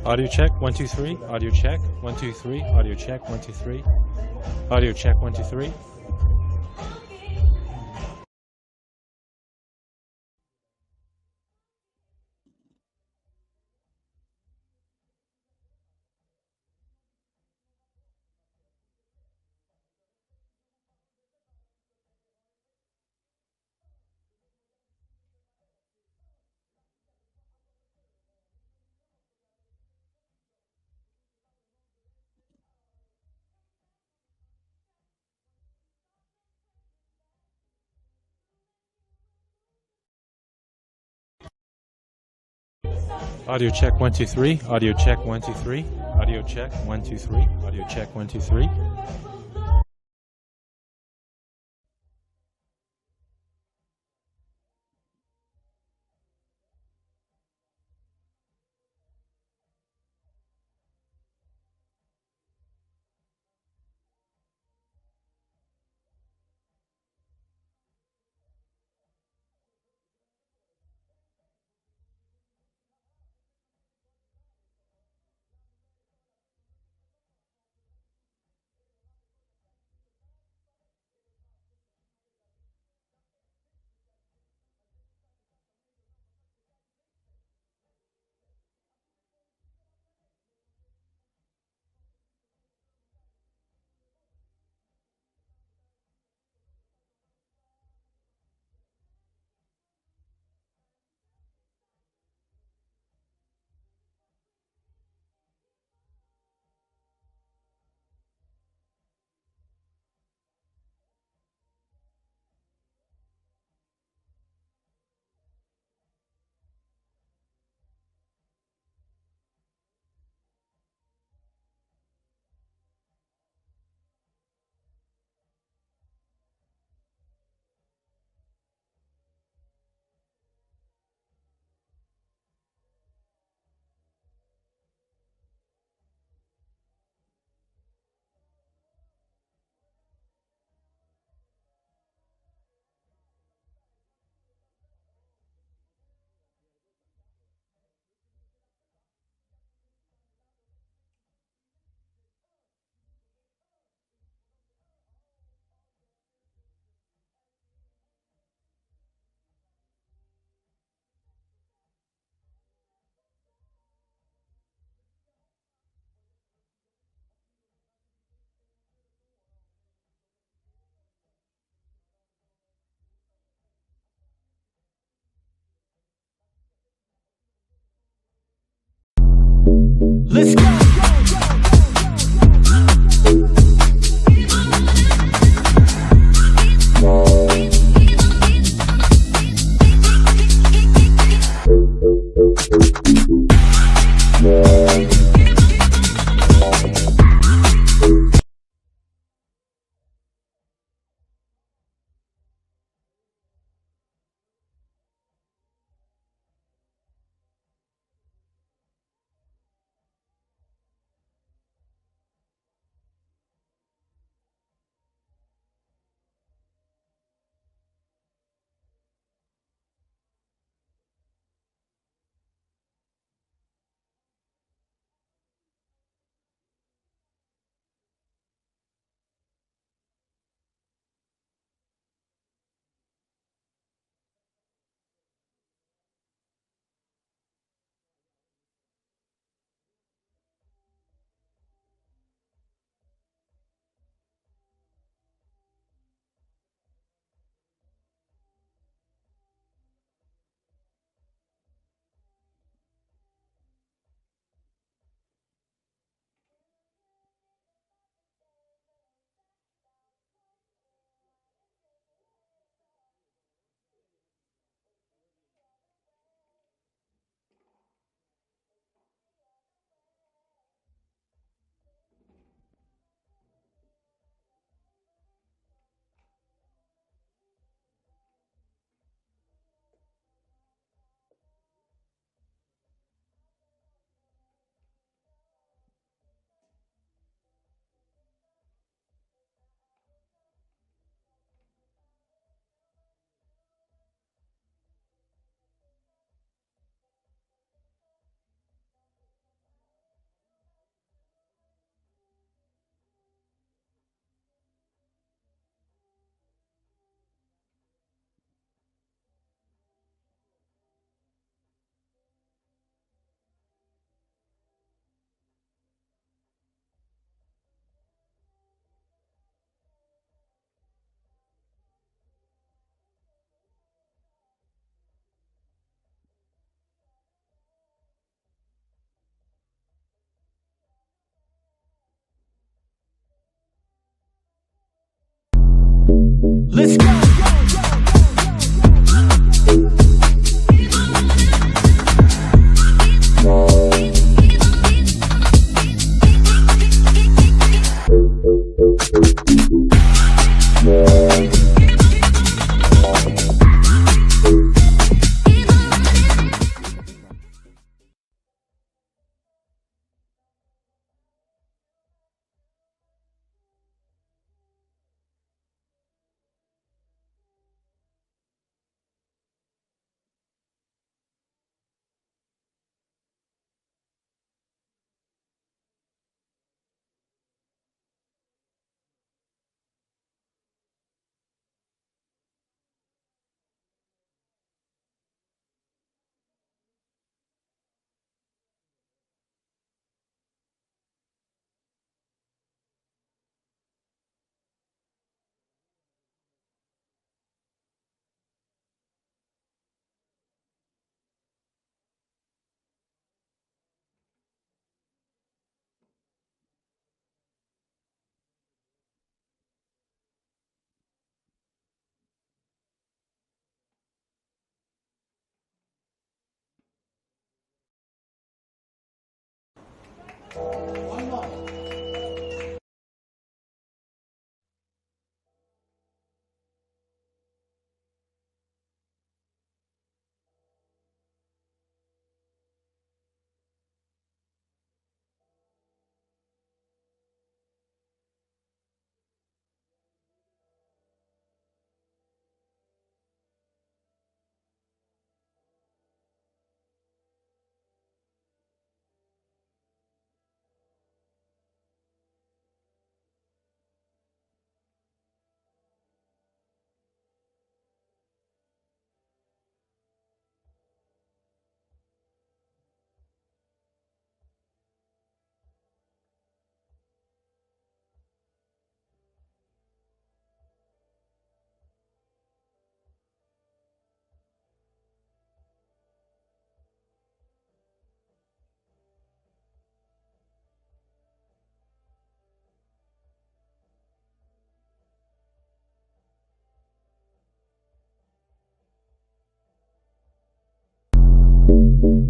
Audio check, 1, 2, 3. Audio check, 1, 2, 3. Audio check, 1, 2, 3. Audio check, 1, 2, 3. Audio check, 1, 2, 3. Audio check, 1, 2, 3. Audio check, 1, 2, 3. Audio check, 1, 2, 3. Let's go! Let's go.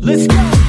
Let's go.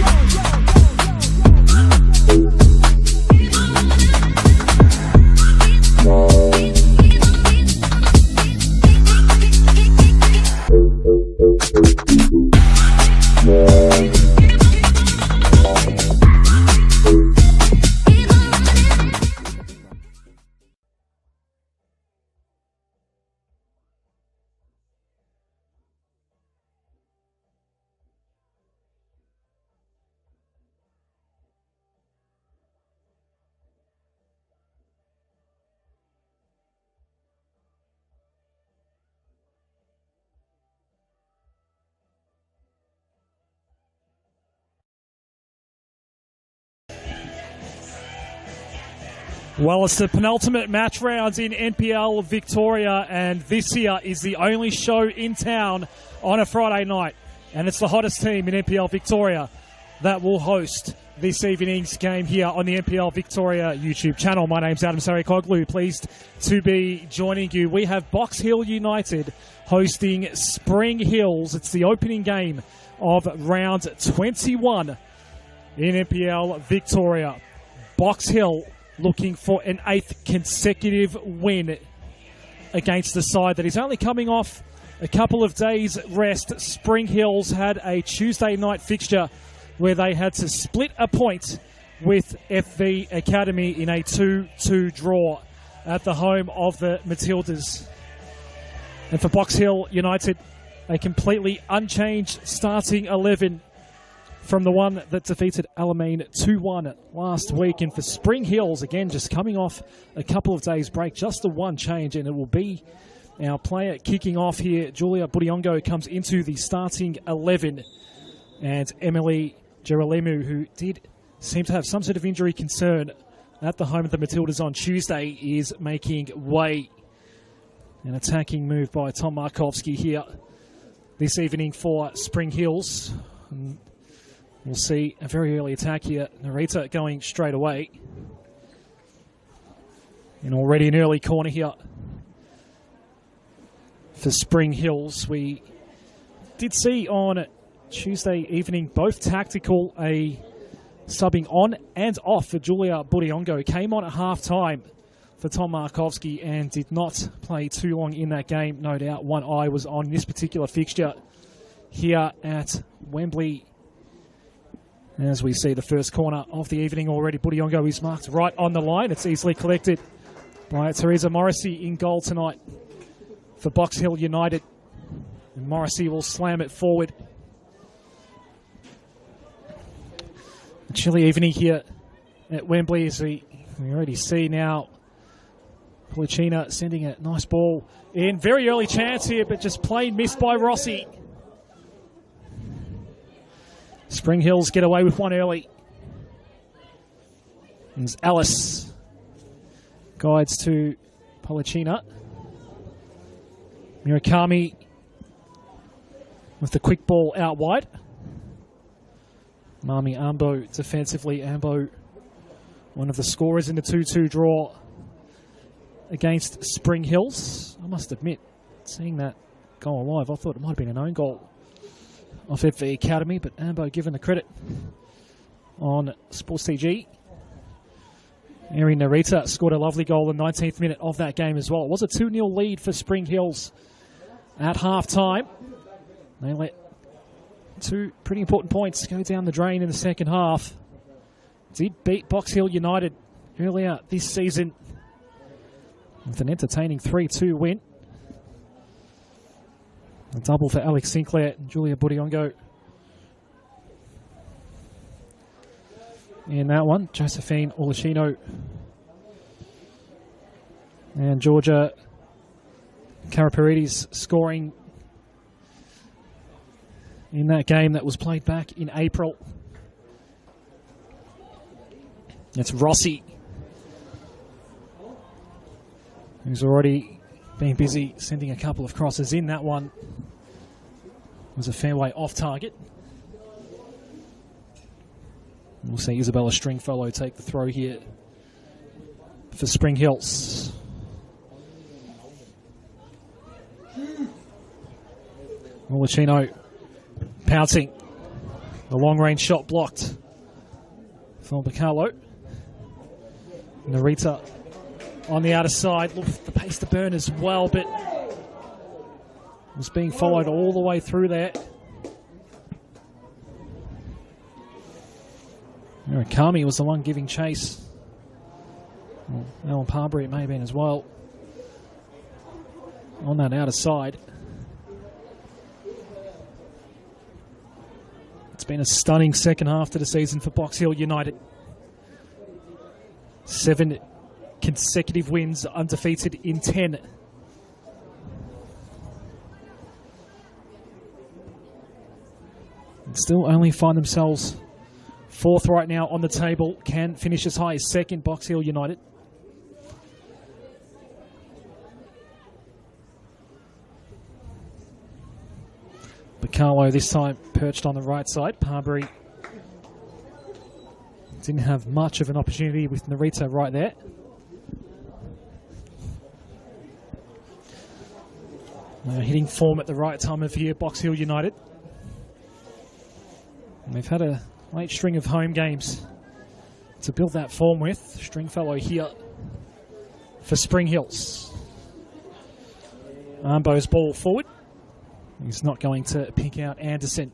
Well, it's the penultimate match rounds in NPL Victoria, and this here is the only show in town on a Friday night. And it's the hottest team in NPL Victoria that will host this evening's game here on the NPL Victoria YouTube channel. My name's Adam Sarikoglu. Pleased to be joining you. We have Box Hill United hosting Spring Hills. It's the opening game of round 21 in NPL Victoria. Box Hill looking for an 8th consecutive win against the side that is only coming off a couple of days rest. Spring Hills had a Tuesday night fixture where they had to split a point with FV Academy in a 2-2 draw at the home of the Matildas. And for Box Hill United, a completely unchanged starting 11 from the one that defeated Alamein 2-1 last week. And for Spring Hills, again, just coming off a couple of days break, just the one change, and it will be our player kicking off here. Julia Budiongo comes into the starting 11, and Emily Geralimu, who did seem to have some sort of injury concern at the home of the Matildas on Tuesday, is making way. An attacking move by Tom Markovsky here this evening for Spring Hills. And we'll see a very early attack here. Narita going straight away. And already an early corner here for Spring Hills. We did see on Tuesday evening both tactical, a subbing on and off for Julia Budiongo. Came on at half-time for Tom Markovsky and did not play too long in that game. No doubt one eye was on this particular fixture here at Wembley. As we see the first corner of the evening already, Budiongo is marked right on the line. It's easily collected by Teresa Morrissey in goal tonight for Box Hill United. And Morrissey will slam it forward. A chilly evening here at Wembley, as we already see now. Policina sending a nice ball in. Very early chance here, but just plain missed by Rossi. Spring Hills get away with one early. And Alice guides to Policina. Murakami with the quick ball out wide. Mami Ambo defensively. Ambo, one of the scorers in the 2-2 draw against Spring Hills. I must admit, seeing that goal live, I thought it might have been an own goal off FV Academy, but Ambo given the credit on Sports TG. Eri Narita scored a lovely goal in the 19th minute of that game as well. It was a 2-0 lead for Spring Hills at half-time. They let two pretty important points go down the drain in the second half. Did beat Box Hill United earlier this season with an entertaining 3-2 win. A double for Alex Sinclair and Julia Budiongo. In that one, Josephine Olashino and Georgia Karaparides scoring in that game that was played back in April. It's Rossi, who's already been busy sending a couple of crosses in. That one was a fairway off target. We'll see Isabella Stringfellow take the throw here for Spring Hills. Molachino pouncing. The long-range shot blocked from Bacalo. Narita on the outer side. Look for the pace to burn as well, but was being followed all the way through there. Murakami was the one giving chase. Well, Alan Parbury it may have been as well on that outer side. It's been a stunning second half to the season for Box Hill United. 7 consecutive wins, undefeated in 10. And still only find themselves 4th right now on the table. Can finish as high as 2nd, Box Hill United. Bacalo this time perched on the right side. Parbury didn't have much of an opportunity with Narita right there. Hitting form at the right time of year, Box Hill United. And they've had a late string of home games to build that form with. Stringfellow here for Spring Hills. Armbo's ball forward. He's not going to pick out Anderson.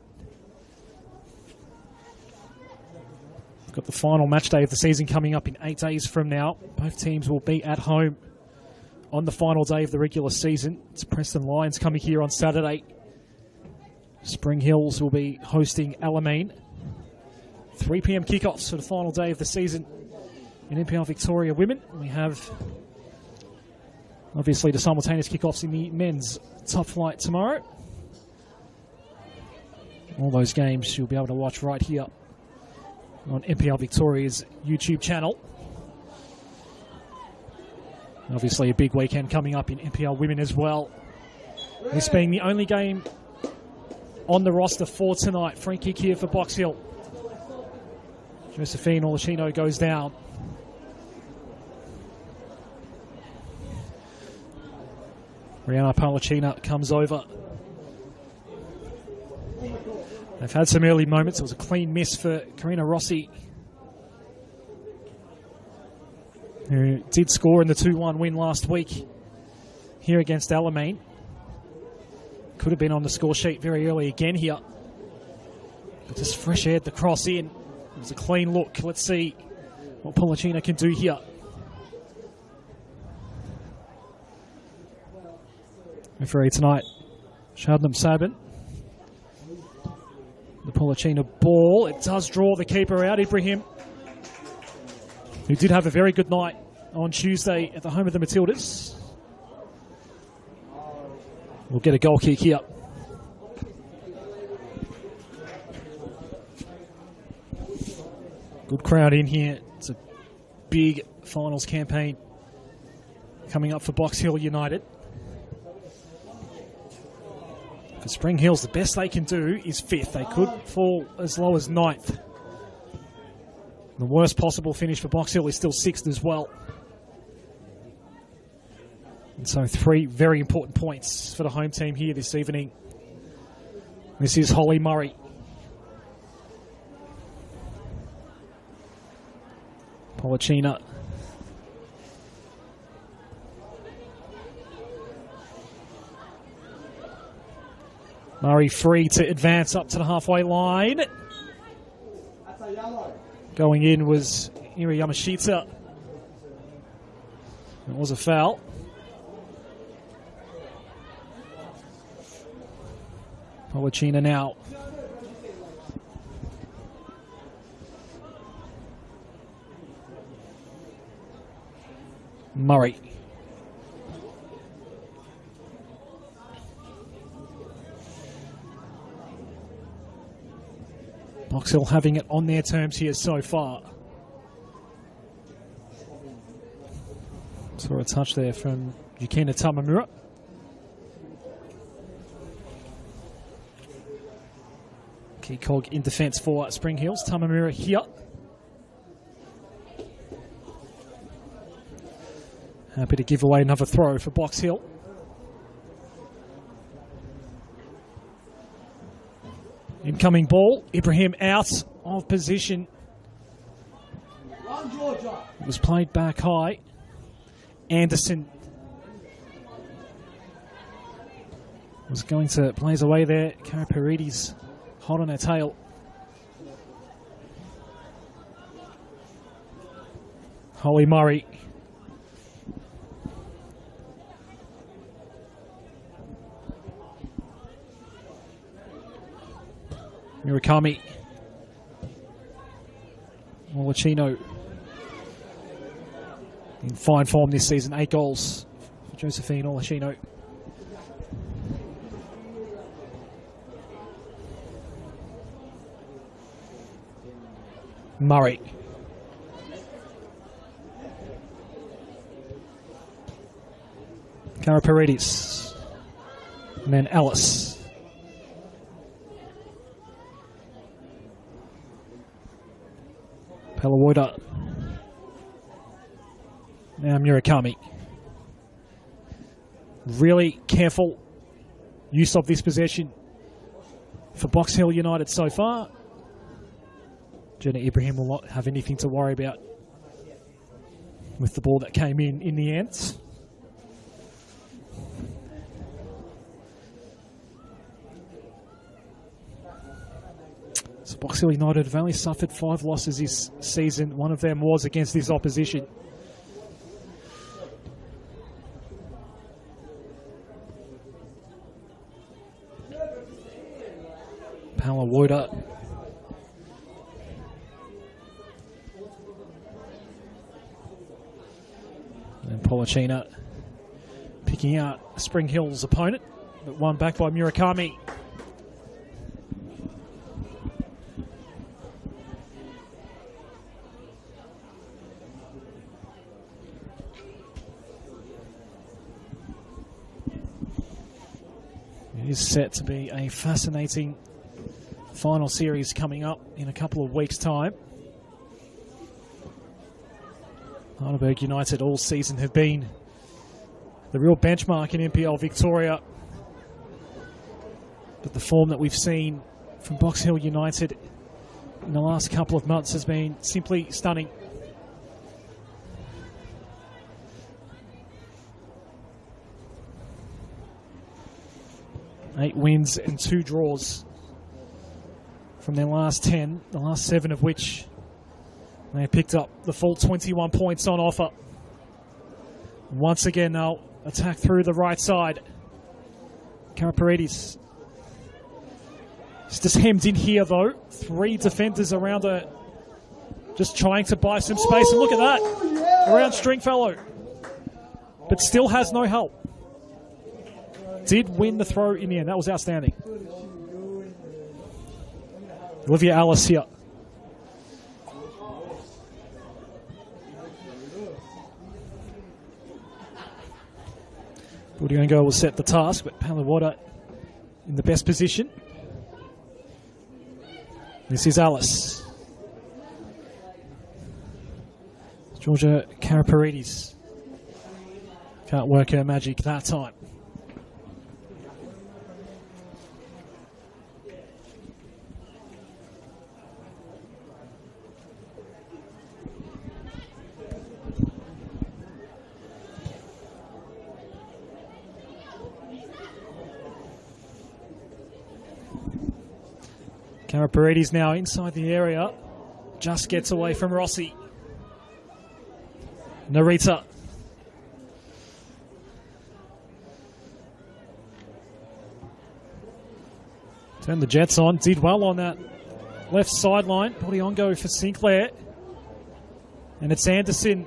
We've got the final match day of the season coming up in 8 days from now. Both teams will be at home on the final day of the regular season. It's Preston Lions coming here on Saturday. Spring Hills will be hosting Alamein. 3 p.m. kickoffs for the final day of the season in NPL Victoria Women. We have obviously the simultaneous kickoffs in the men's top flight tomorrow. All those games you'll be able to watch right here on NPL Victoria's YouTube channel. Obviously a big weekend coming up in NPL Women as well. This being the only game on the roster for tonight. Free kick here for Box Hill. Josephine Olashino goes down. Rihanna Palacina comes over. They've had some early moments. It was a clean miss for Karina Rossi, who did score in the 2-1 win last week here against Alamein. Could have been on the score sheet very early again here. But just fresh aired the cross in. It was a clean look. Let's see what Palacina can do here. Referee tonight, Shabnam Sabin. The Palacina ball. It does draw the keeper out, Ibrahim, who did have a very good night on Tuesday at the home of the Matildas. We'll get a goal kick here. Good crowd in here. It's a big finals campaign coming up for Box Hill United. For Spring Hills, the best they can do is 5th. They could fall as low as 9th. The worst possible finish for Box Hill is still 6th as well. And so 3 very important points for the home team here this evening. This is Holly Murray. Palacina. Murray free to advance up to the halfway line. Going in was Iri Yamashita. It was a foul. Palacina now. Murray. Box Hill having it on their terms here so far. Saw a touch there from Yukina Tamamura. Key cog in defence for Spring Hills. Tamamura here. Happy to give away another throw for Box Hill. Incoming ball. Ibrahim out of position. It was played back high. Anderson was going to blaze away there. Cara Paredes hot on her tail. Holly Murray. Murakami. Molachino in fine form this season. 8 goals for Josephine Olachino. Murray. Cara Paredes. And then Ellis. Pelawoda. Now Murakami. Really careful use of this possession for Box Hill United so far. Jenna Ibrahim will not have anything to worry about with the ball that came in the end. So Box Hill United have only suffered 5 losses this season. One of them was against this opposition. Palawoda. And Polachina picking out Spring Hill's opponent, but won back by Murakami. It is set to be a fascinating final series coming up in a couple of weeks' time. Heidelberg United all season have been the real benchmark in NPL Victoria. But the form that we've seen from Box Hill United in the last couple of months has been simply stunning. Eight wins and 2 draws from their last 10, the last 7 of which they picked up the full 21 points on offer. Once again, they'll attack through the right side. Karaparidis is just hemmed in here, though. 3 defenders around her, just trying to buy some space. And look at that, around Stringfellow, but still has no help. Did win the throw in the end. That was outstanding. Olivia Alice here. Budiongo will set the task, but Palawada in the best position. This is Alice. Georgia Karaparidis can't work her magic that time. Karaparidis now inside the area, just gets away from Rossi. Narita. Turned the Jets on, did well on that left sideline. Budiongo for Sinclair. And it's Anderson.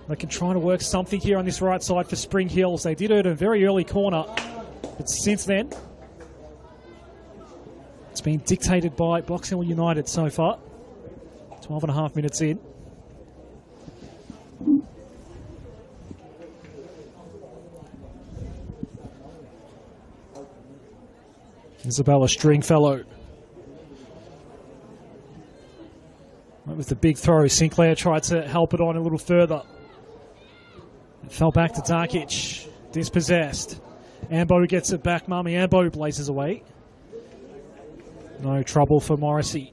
They can try to work something here on this right side for Spring Hills. They did earn a very early corner, but since then, it's been dictated by Box Hill United so far. 12 and a half minutes in. Isabella Stringfellow. Right with the big throw, Sinclair tried to help it on a little further. It fell back to Darkic. Dispossessed. Ambo gets it back. Mami Ambo blazes away. No trouble for Morrissey.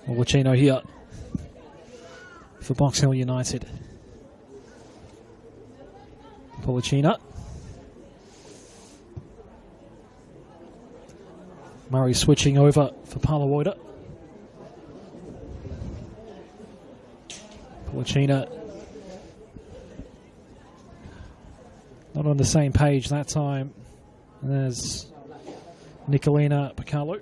Mollicino here for Box Hill United. Policina. Murray switching over for Palawoda. Policina not on the same page that time as Nicolina Picalo.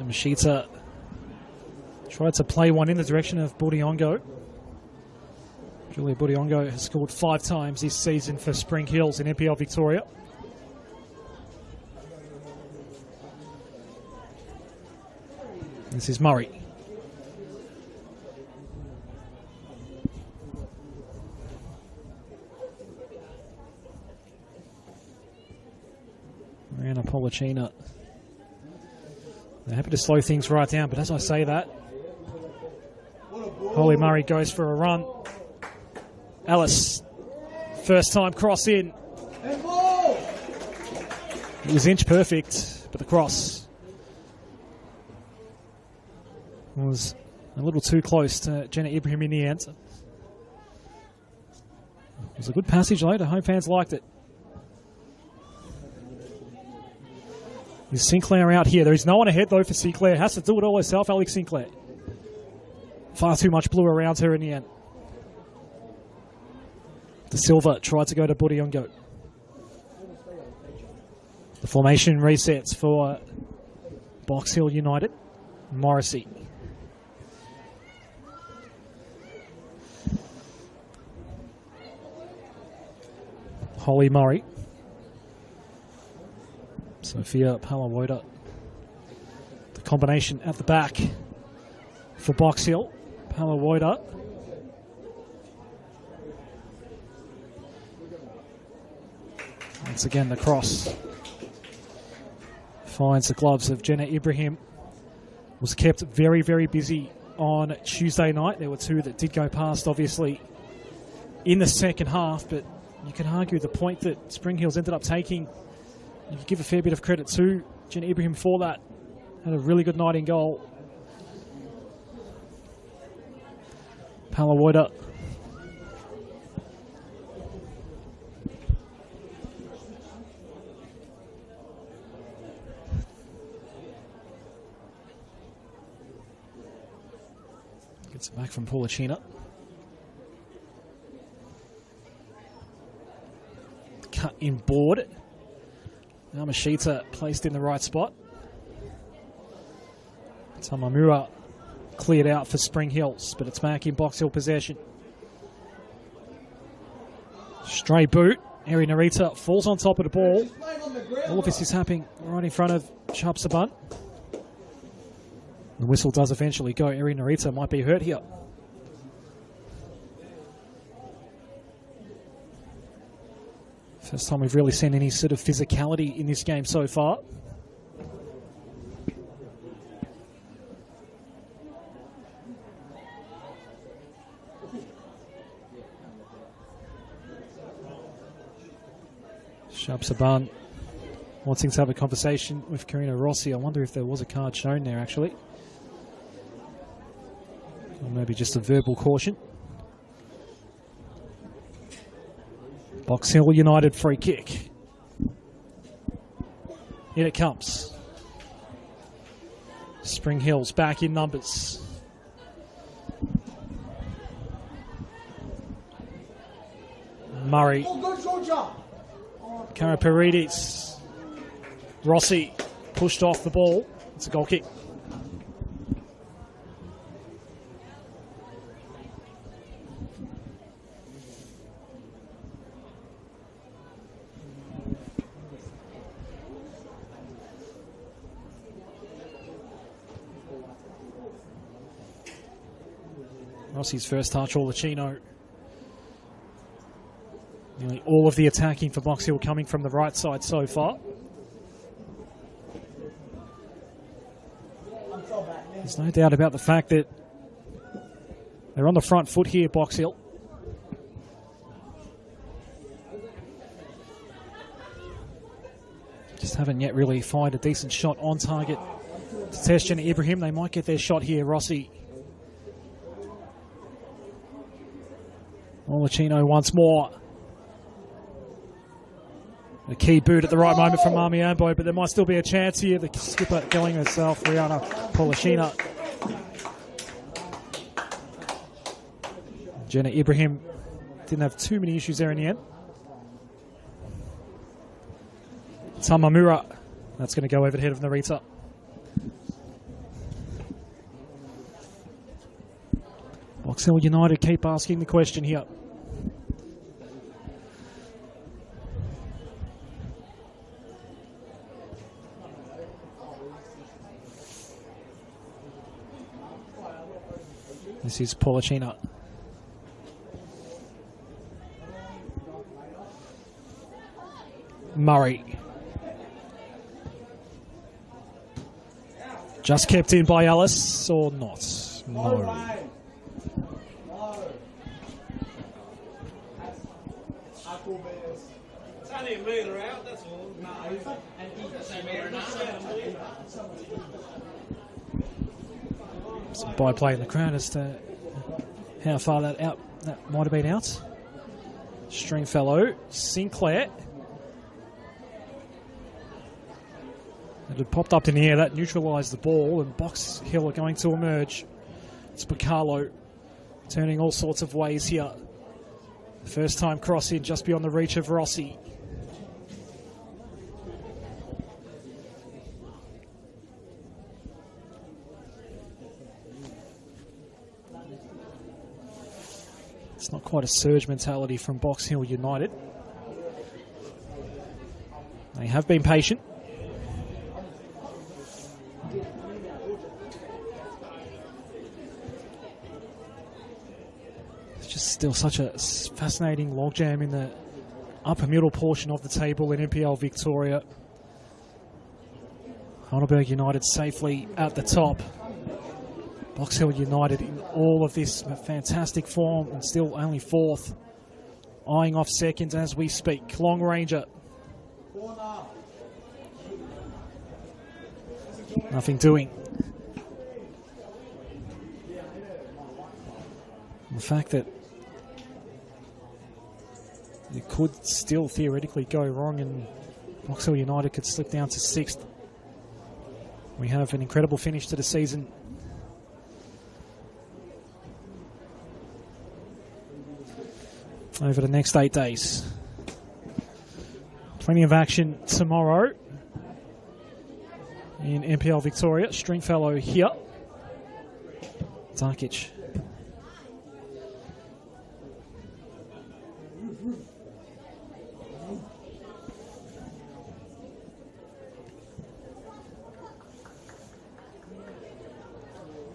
Machita tried to play one in the direction of Budiongo. Julia Budiongo has scored 5 times this season for Spring Hills in NPL Victoria. This is Murray. Mariana Policina. They're happy to slow things right down, but as I say that, Holly Murray goes for a run. Alice, first time cross in. It was inch perfect, but the cross was a little too close to Jenna Ibrahim in the end. It was a good passage though, the home fans liked it. Is Sinclair out here? There is no one ahead, though, for Sinclair. Has to do it all herself, Alex Sinclair. Far too much blue around her in the end. De Silva tried to go to Budiongo. The formation resets for Box Hill United. Morrissey. Holly Murray. Sophia Palawoda. The combination at the back for Box Hill. Palawoda. Once again, the cross finds the gloves of Jenna Ibrahim. Was kept very, very busy on Tuesday night. There were two that did go past, obviously, in the second half, but you can argue the point that Spring Hills ended up taking, you can give a fair bit of credit to Jenna Ibrahim for that. Had a really good night in goal. Palawoda. Gets it back from Polachina. Cut in board. Now Mashita placed in the right spot. Tamamura cleared out for Spring Hills, but it's back in Box Hill possession. Stray boot. Eri Narita falls on top of the ball. All of this is happening right in front of Shabsaban. The whistle does eventually go. Eri Narita might be hurt here. First time we've really seen any sort of physicality in this game so far. Shabsaban wanting to have a conversation with Karina Rossi. I wonder if there was a card shown there, actually. Or maybe just a verbal caution. Box Hill United free kick. In it comes. Spring Hills back in numbers. Murray. Karaparidis. Rossi pushed off the ball. It's a goal kick. Rossi's first touch, Olacino. Nearly all of the attacking for Box Hill coming from the right side so far. There's no doubt about the fact that they're on the front foot here, Box Hill. Just haven't yet really fired a decent shot on target to test Jenna Ibrahim. They might get their shot here. Rossi. Olacino once more. A key boot at the right moment from Marmiambo, but there might still be a chance here. The skipper killing herself, Rihanna Polachina. Jenna Ibrahim didn't have too many issues there in the end. Tamamura, that's going to go over the head of Narita. Box Hill United keep asking the question here. This is Polachina. Murray. Just kept in by Alice or not? No. Some byplay in the crowd as to how far that might have been out. Stringfellow, Sinclair. It had popped up in the air, that neutralised the ball, and Box Hill are going to emerge. It's Bacalo turning all sorts of ways here. First time cross in just beyond the reach of Rossi. It's not quite a surge mentality from Box Hill United. They have been patient. It's just still such a fascinating logjam in the upper middle portion of the table in NPL Victoria. Heidelberg United safely at the top. Box Hill United in all of this fantastic form and still only fourth. Eyeing off second as we speak. Long Ranger. Nothing doing. The fact that it could still theoretically go wrong and Box Hill United could slip down to sixth. We have an incredible finish to the season. Over the next 8 days. Plenty of action tomorrow in NPL Victoria. Stringfellow here. Darkic.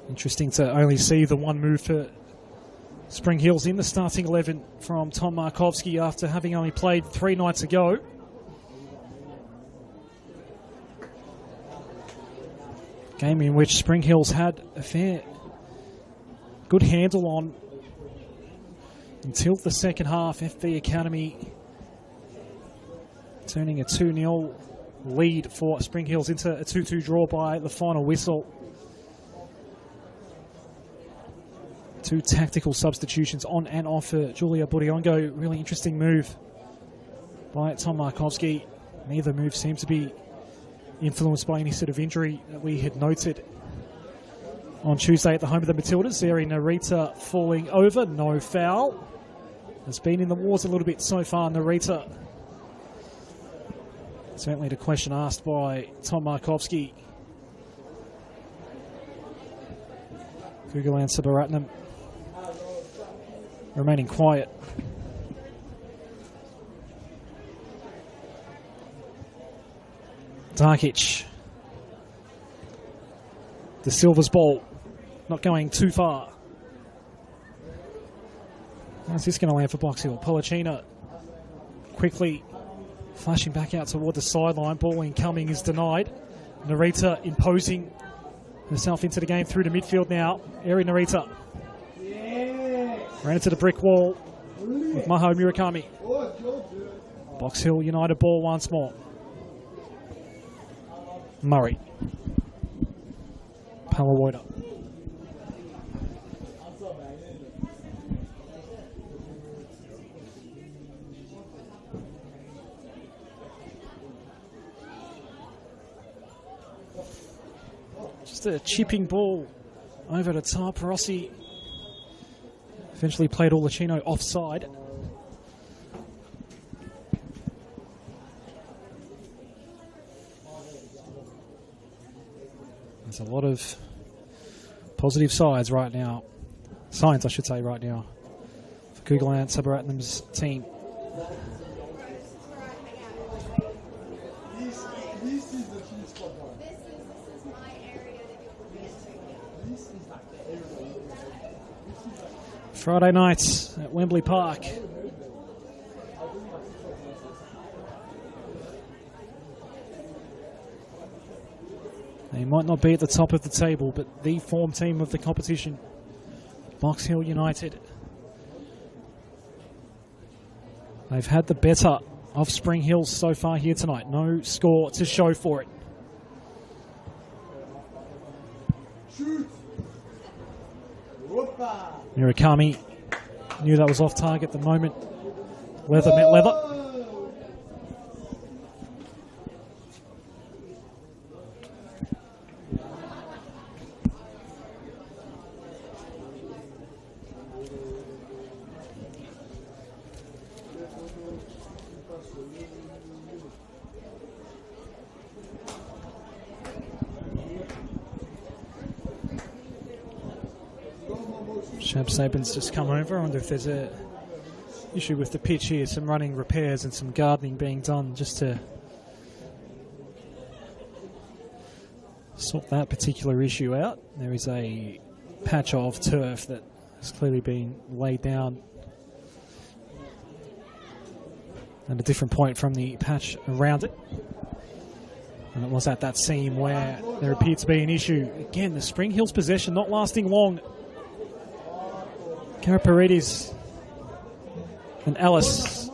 Interesting to only see the one move for Spring Hills in the starting 11 from Tom Markovski after having only played 3 nights ago. Game in which Spring Hills had a fair good handle on until the second half. FB Academy turning a 2-0 lead for Spring Hills into a 2-2 draw by the final whistle. 2 tactical substitutions on and off for Julia Budiongo. Really interesting move by Tom Markovski. Neither move seems to be influenced by any sort of injury that we had noted on Tuesday at the home of the Matildas. Eri Narita falling over, no foul. Has been in the wars a little bit so far, Narita. Certainly the question asked by Tom Markovski. Gugalan Sabaratnam remaining quiet. Darkic. The Silver's ball not going too far. How's this going to land for Box Hill? Polachina quickly flashing back out toward the sideline. Ball incoming is denied. Narita imposing herself into the game through to midfield now. Eri Narita. Ran into the brick wall with Maho Murakami. Box Hill United ball once more. Murray. Palawoda. Just a chipping ball over the top. Rossi eventually played Olacino offside. There's a lot of positive signs right now, for Gugalan Sabaratnam's team. Friday nights at Wembley Park. They might not be at the top of the table, but the form team of the competition, Box Hill United. They've had the better of Spring Hills so far here tonight. No score to show for it. Murakami knew that was off target the moment. Leather met leather. Shab Sabin's just come over. I wonder if there's a issue with the pitch here. Some running repairs and some gardening being done just to sort that particular issue out. There is a patch of turf that has clearly been laid down at a different point from the patch around it. And it was at that seam where there appeared to be an issue. Again, the Spring Hills possession not lasting long. Karaparides and Ellis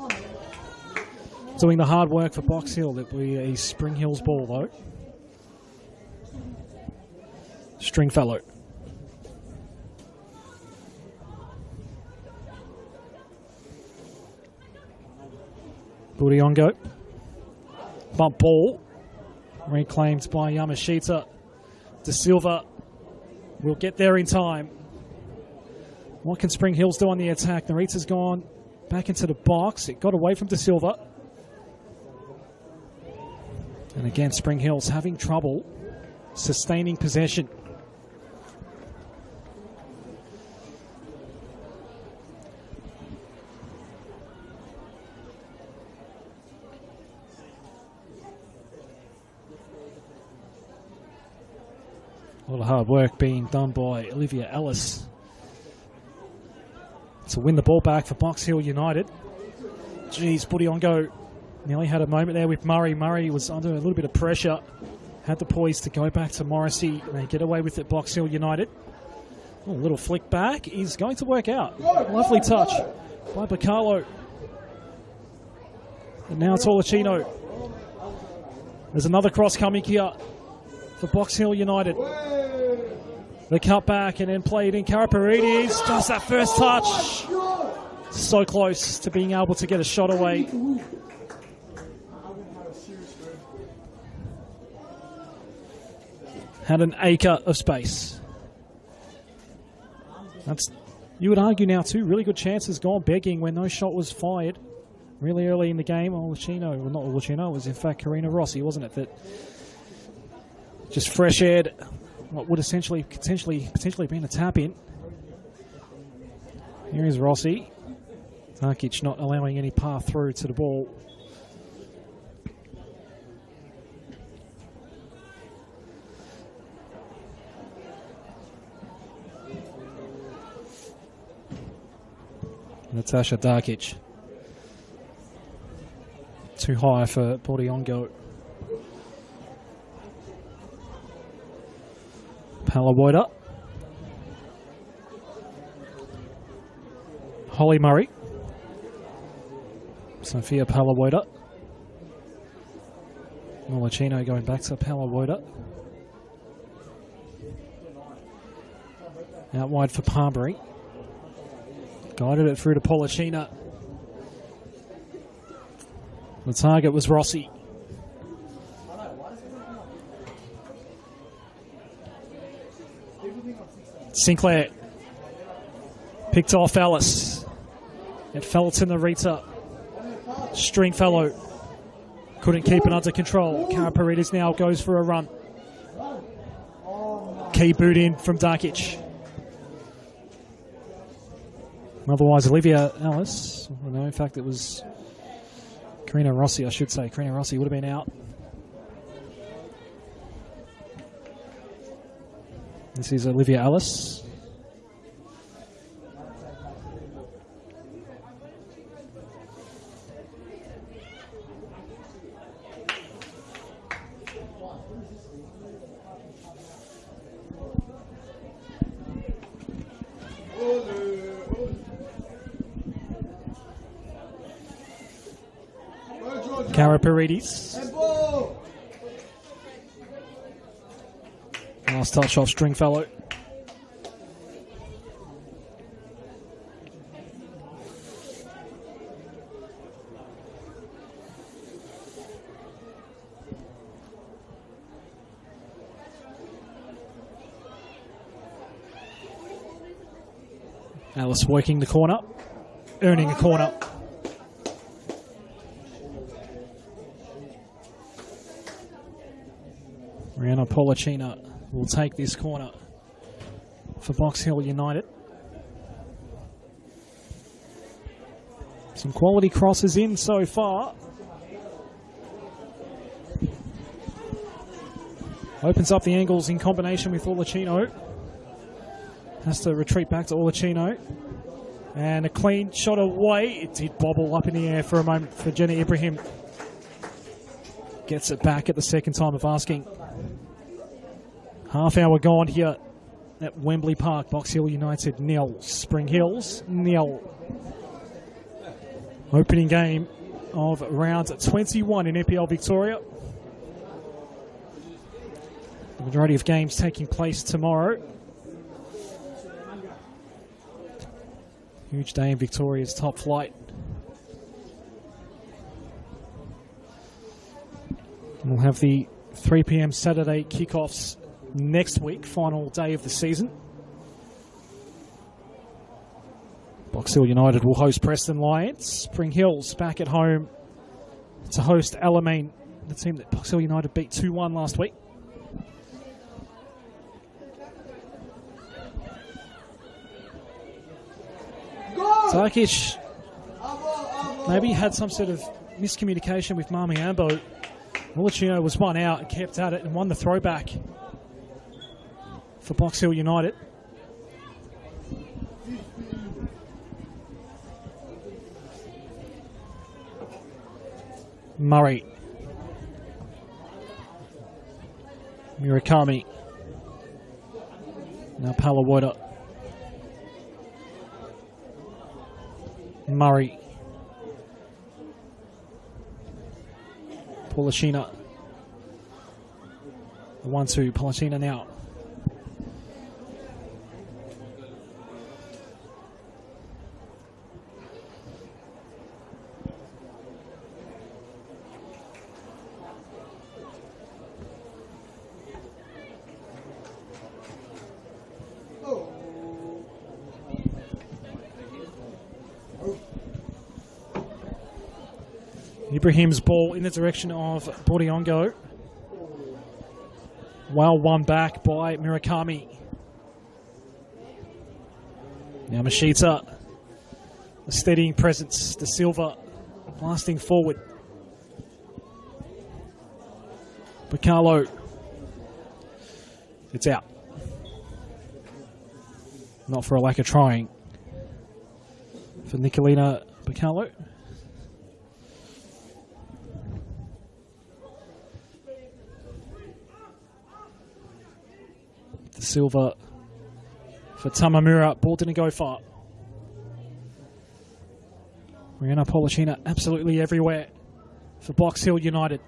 doing the hard work for Box Hill. It will be a Spring Hills ball, though. Stringfellow. Budiongo. Bump ball. Reclaimed by Yamashita. De Silva will get there in time. What can Spring Hills do on the attack? Narita's gone back into the box. It got away from De Silva. And again, Spring Hills having trouble sustaining possession. A lot of hard work being done by Olivia Ellis to win the ball back for Box Hill United. Geez, Budiongo nearly had a moment there with Murray. Murray was under a little bit of pressure. Had the poise to go back to Morrissey. They get away with it, Box Hill United. A little flick back is going to work out. Lovely touch by Bacalo. And now Tolachino. There's another cross coming here for Box Hill United. The cut back and then played in. Karaparides, just that first touch. So close to being able to get a shot away. Had an acre of space. That's, you would argue now, two really good chances gone begging when no shot was fired really early in the game. Olachino, well, not Olachino, it was in fact Karina Rossi, wasn't it? That just fresh aired what would essentially potentially been a tap in. Here is Rossi. Tarkic not allowing any path through to the ball. Natasha Darkic. Too high for Budiongo. Palawoida. Holly Murray. Sophia Palawoida. Molachino going back to Palawoida. Out wide for Palmbury. Guided it through to Polachina. The target was Rossi. Sinclair picked off Ellis. It fell to Narita. Stringfellow couldn't keep it under control. Karaparides now goes for a run. Key boot in from Darkic. Otherwise, Olivia Ellis. Well, no, in fact, it was Karina Rossi, I should say. Karina Rossi would have been out. This is Olivia Ellis. Karaparides. Last touch off Stringfellow. Alice working the corner, earning a corner. Rihanna Polachina will take this corner for Box Hill United. Some quality crosses in so far. Opens up the angles in combination with Olacino. Has to retreat back to Olacino. And a clean shot away. It did bobble up in the air for a moment for Jenny Ibrahim. Gets it back at the second time of asking. Half hour gone here at Wembley Park. Box Hill United 0. Spring Hills 0. Opening game of round 21 in NPL Victoria. The majority of games taking place tomorrow. Huge day in Victoria's top flight. And we'll have the 3 p.m. Saturday kickoffs next week, final day of the season. Box Hill United will host Preston Lions. Spring Hills back at home to host Alamein, the team that Box Hill United beat 2-1 last week. Turkish maybe had some sort of miscommunication with Mami Ambo. Olacino was one out and kept at it and won the throwback for Box Hill United. Murray. Murakami. Now Palawada. Murray. Polishina. The 1-2. Polishina now. Ibrahim's ball in the direction of Bordiongo. Well won back by Murakami. Now Mashita. A steadying presence. De Silva blasting forward. Bacalo. It's out. Not for a lack of trying. For Nicolina Bacalo. Silva for Tamamura. Ball didn't go far. Rihanna Polishina absolutely everywhere for Box Hill United.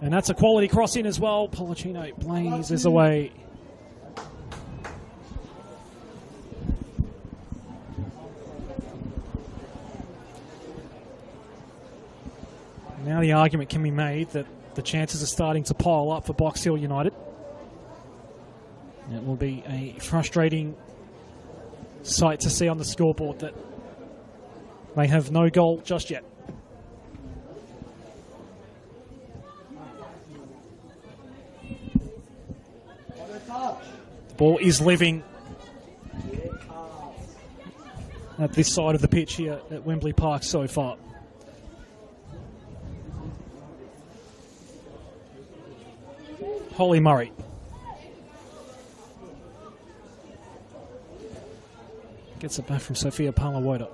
And that's a quality cross in as well. Polishino blazes away. Now the argument can be made that the chances are starting to pile up for Box Hill United. It will be a frustrating sight to see on the scoreboard that they have no goal just yet. The ball is living at this side of the pitch here at Wembley Park so far. Holly Murray. Gets it back from Sophia Palawoda.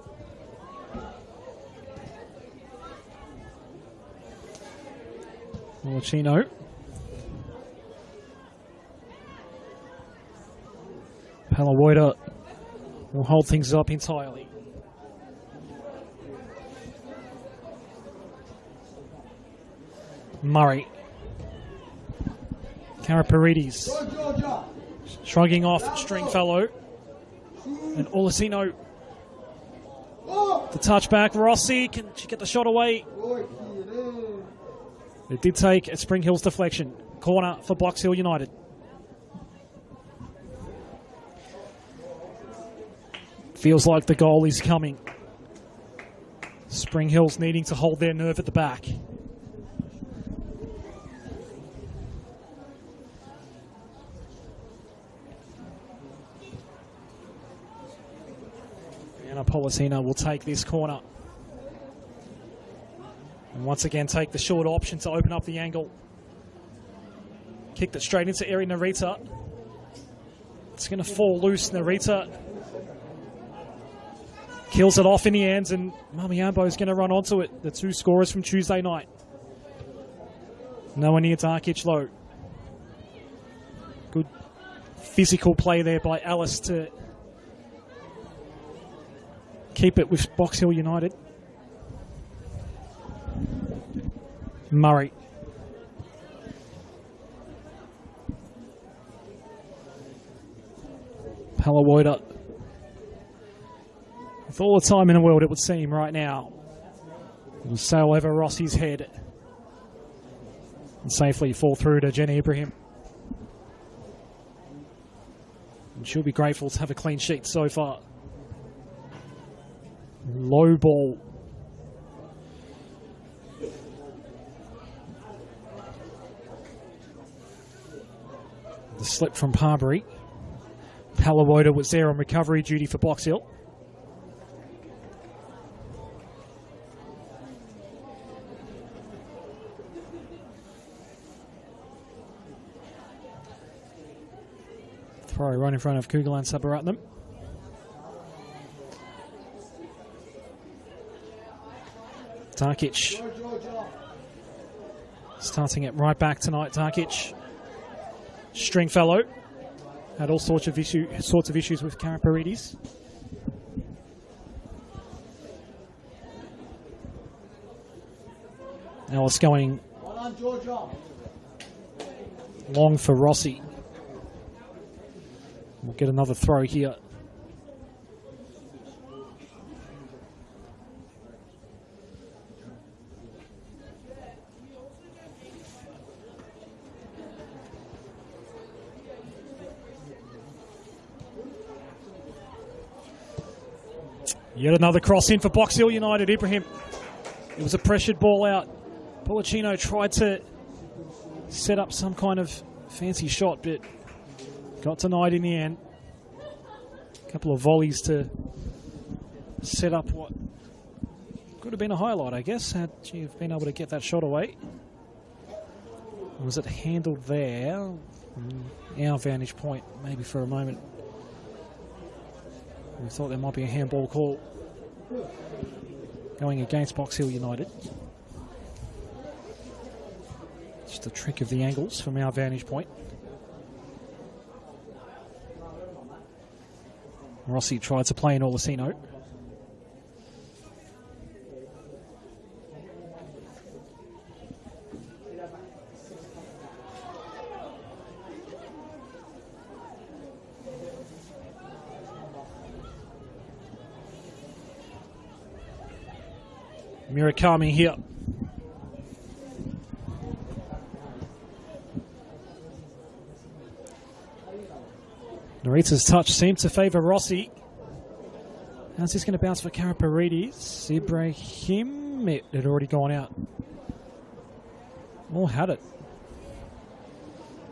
Molachino. Palawoda will hold things up entirely. Murray. Karaparides. Shrugging off Stringfellow. And Olasino, the touchback. Rossi, can she get the shot away? It did take a Spring Hills deflection. Corner for Box Hill United. Feels like the goal is coming. Spring Hills needing to hold their nerve at the back. Polisina will take this corner. And once again take the short option to open up the angle. Kicked it straight into Eri Narita. It's going to fall loose. Narita kills it off in the ends, and Mamiambo is going to run onto it. The two scorers from Tuesday night. No one near Darkic low. Good physical play there by Alice to keep it with Box Hill United. Murray. Palawoda. With all the time in the world, it would seem right now, it will sail over Rossi's head and safely fall through to Jenny Ibrahim. And she'll be grateful to have a clean sheet so far. Low ball. The slip from Parbury. Palawoda was there on recovery duty for Box Hill. Throw right in front of Kugalan Sabaratnam. Darkic. Starting it right back tonight, Darkic. Stringfellow. Had all sorts of issues with Karaparidis. Alice going long for Rossi. We'll get another throw here. Yet another cross in for Box Hill United. Ibrahim. It was a pressured ball out. Policino tried to set up some kind of fancy shot, but got denied in the end. A couple of volleys to set up what could have been a highlight, I guess, had she been able to get that shot away. Was it handled there? From our vantage point, maybe for a moment, we thought there might be a handball call going against Box Hill United. Just a trick of the angles from our vantage point. Rossi tried to play in Olasino. Murakami here. Narita's touch seemed to favour Rossi. How's this going to bounce for Karaparidis? Ibrahim, it had already gone out. Oh, had it.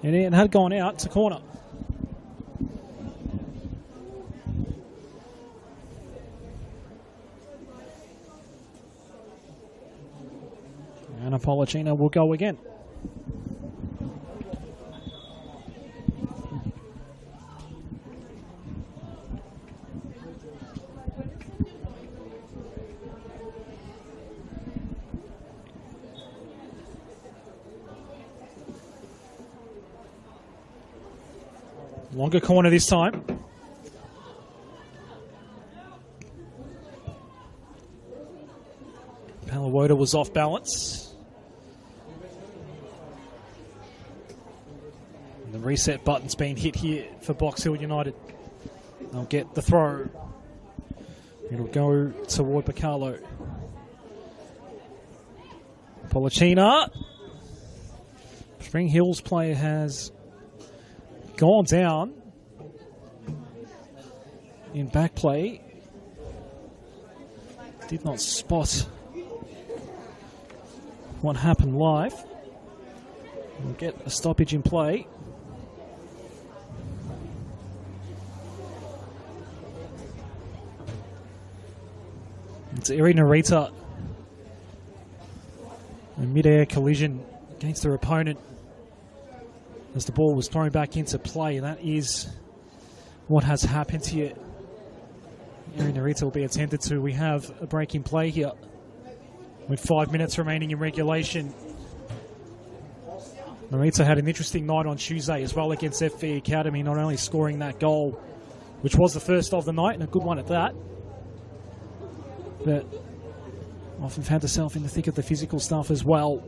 And it had gone out to corner. And Policino will go again. Longer corner this time. Palawoda was off balance. And the reset button's been hit here for Box Hill United. They'll get the throw. It'll go toward Bacalo. Policina. Spring Hills player has gone down in back play. Did not spot what happened live. We'll get a stoppage in play. It's Eri Narita. A mid-air collision against their opponent. as the ball was thrown back into play. That is what has happened here. Eri Narita will be attended to. We have a break in play here with 5 minutes remaining in regulation. Narita had an interesting night on Tuesday as well against FV Academy, not only scoring that goal, which was the first of the night, and a good one at that, but often found herself in the thick of the physical stuff as well.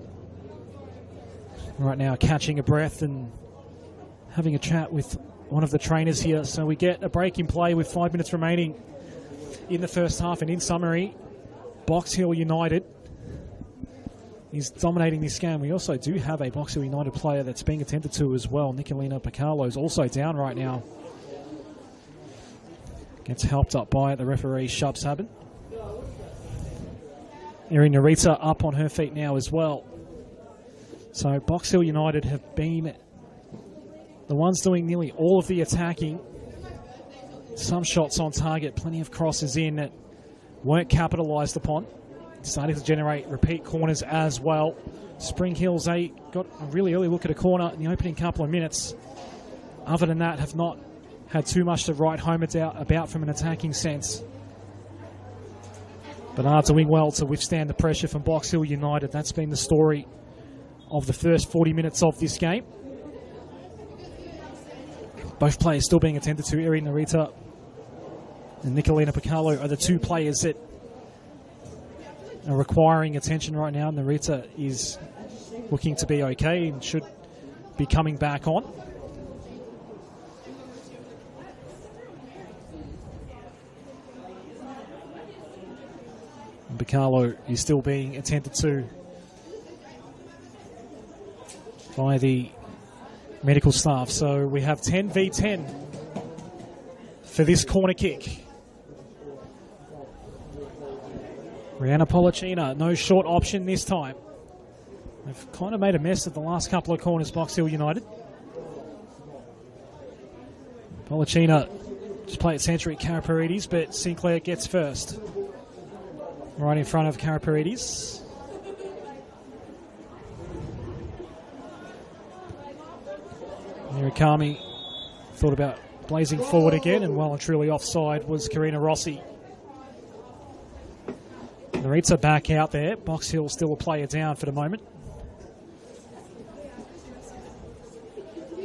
Right now catching a breath and having a chat with one of the trainers here. So we get a break in play with 5 minutes remaining in the first half, and in summary, Box Hill United is dominating this game. We also do have a Box Hill United player that's being attended to as well. Nicolina Picalo is also down right now. Gets helped up by the referee, Shub Sabin. Eri Narita up on her feet now as well. So Box Hill United have been the ones doing nearly all of the attacking. Some shots on target, plenty of crosses in that weren't capitalised upon. Starting to generate repeat corners as well. Spring Hills, they got a really early look at a corner in the opening couple of minutes. Other than that, have not had too much to write home about from an attacking sense. But are doing well to withstand the pressure from Box Hill United. That's been the story of the first 40 minutes of this game. Both players still being attended to. Eri Narita and Nicolina Picalo are the two players that are requiring attention right now. Narita is looking to be okay and should be coming back on. And Picalo is still being attended to by the medical staff. So we have 10 v 10 for this corner kick. Rihanna Polacina, no short option this time. They've kind of made a mess of the last couple of corners, Box Hill United. Polacina just play at century Karaparides, but Sinclair gets first. Right in front of Karaparides. Murakami thought about blazing forward again, and well and truly offside was Karina Rossi. Narita back out there. Box Hill still a player down for the moment.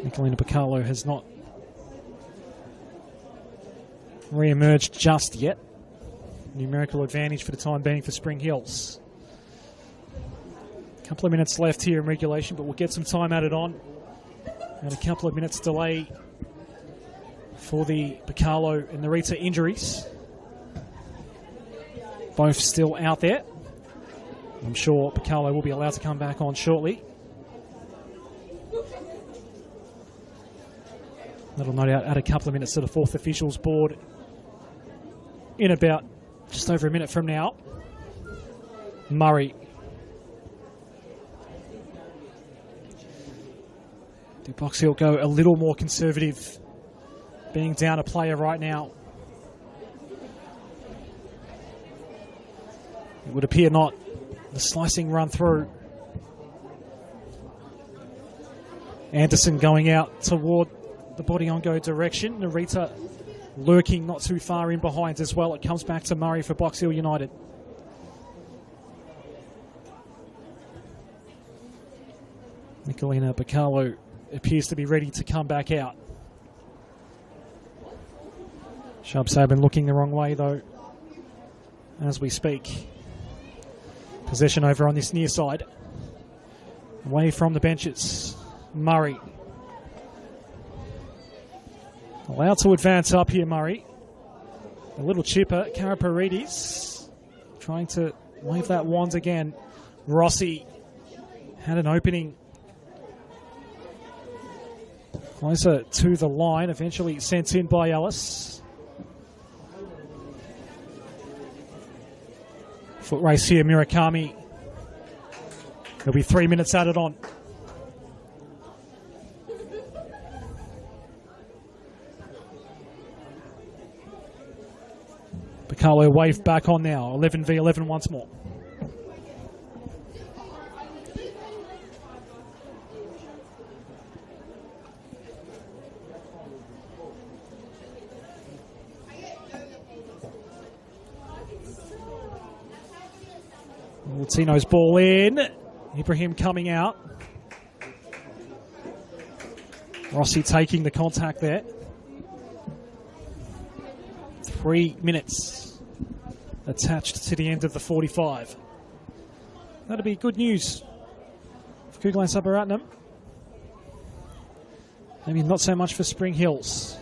Nicolina Picalo has not re-emerged just yet. Numerical advantage for the time being for Spring Hills. A couple of minutes left here in regulation, but we'll get some time added on. And a couple of minutes delay for the Picalo and Narita injuries. Both still out there. I'm sure Picalo will be allowed to come back on shortly. That'll no doubt add a couple of minutes to the fourth officials board in about just over a minute from now. Murray. Do Box Hill go a little more conservative, being down a player right now? It would appear not. The slicing run through. Anderson going out toward the Bodiongo direction. Narita lurking not too far in behind as well. It comes back to Murray for Box Hill United. Nicolina Picalo appears to be ready to come back out. Shub Sabin looking the wrong way though as we speak. Possession over on this near side. Away from the benches. Murray. Allowed to advance up here, Murray. A little chipper. Karaparides trying to wave that wand again. Rossi had an opening closer to the line. Eventually sent in by Ellis. Foot race here, Murakami. There'll be 3 minutes added on. Picalo wave back on now. 11 v 11 once more. Tino's ball in. Ibrahim coming out. Rossi taking the contact there. 3 minutes attached to the end of the 45. That'll be good news for Kuglan Sabaratnam. Maybe not so much for Spring Hills,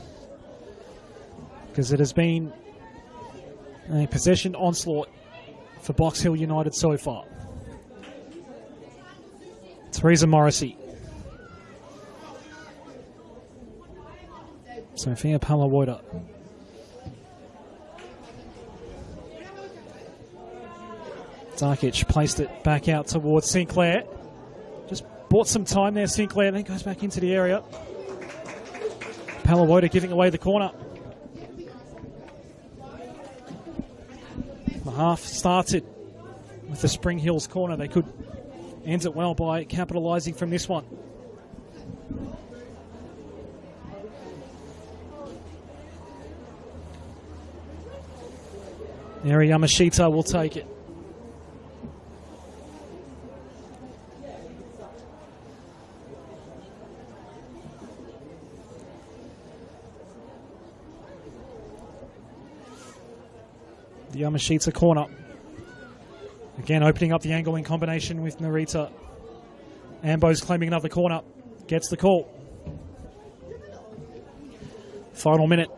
because it has been a possession onslaught for Box Hill United so far. Teresa Morrissey. Sophia Palawoda. Darkic placed it back out towards Sinclair. Just bought some time there, Sinclair, then goes back into the area. Palawoda giving away the corner. The half started with the Spring Hills corner. They could end it well by capitalising from this one. Eri Yamashita will take it. The Yamashita corner. Again, opening up the angle in combination with Narita. Ambo's claiming another corner. Gets the call. Final minute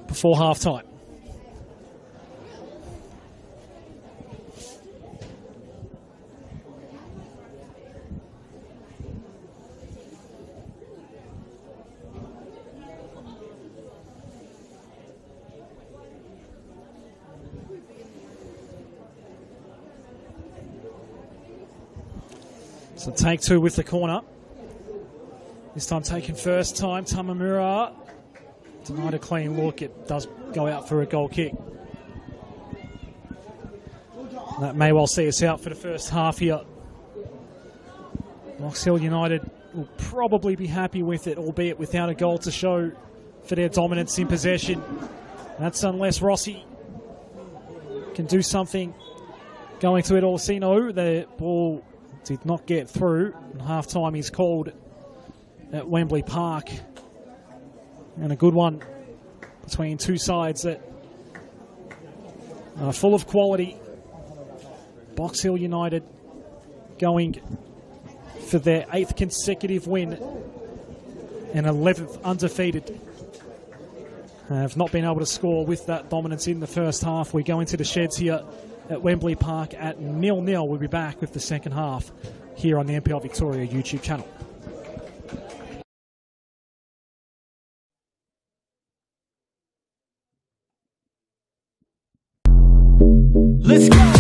before half-time. So take two with the corner. This time taken first time. Tamamura denied a clean look. It does go out for a goal kick. That may well see us out for the first half here. Box Hill United will probably be happy with it, albeit without a goal to show for their dominance in possession. That's unless Rossi can do something going to it. Orsino, the ball did not get through. And half-time is called at Wembley Park. And a good one between two sides that are full of quality. Box Hill United going for their 8th consecutive win and 11th undefeated. Have not been able to score with that dominance in the first half. We go into the sheds here at Wembley Park at 0-0. We'll be back with the second half here on the NPL Victoria YouTube channel. Let's go.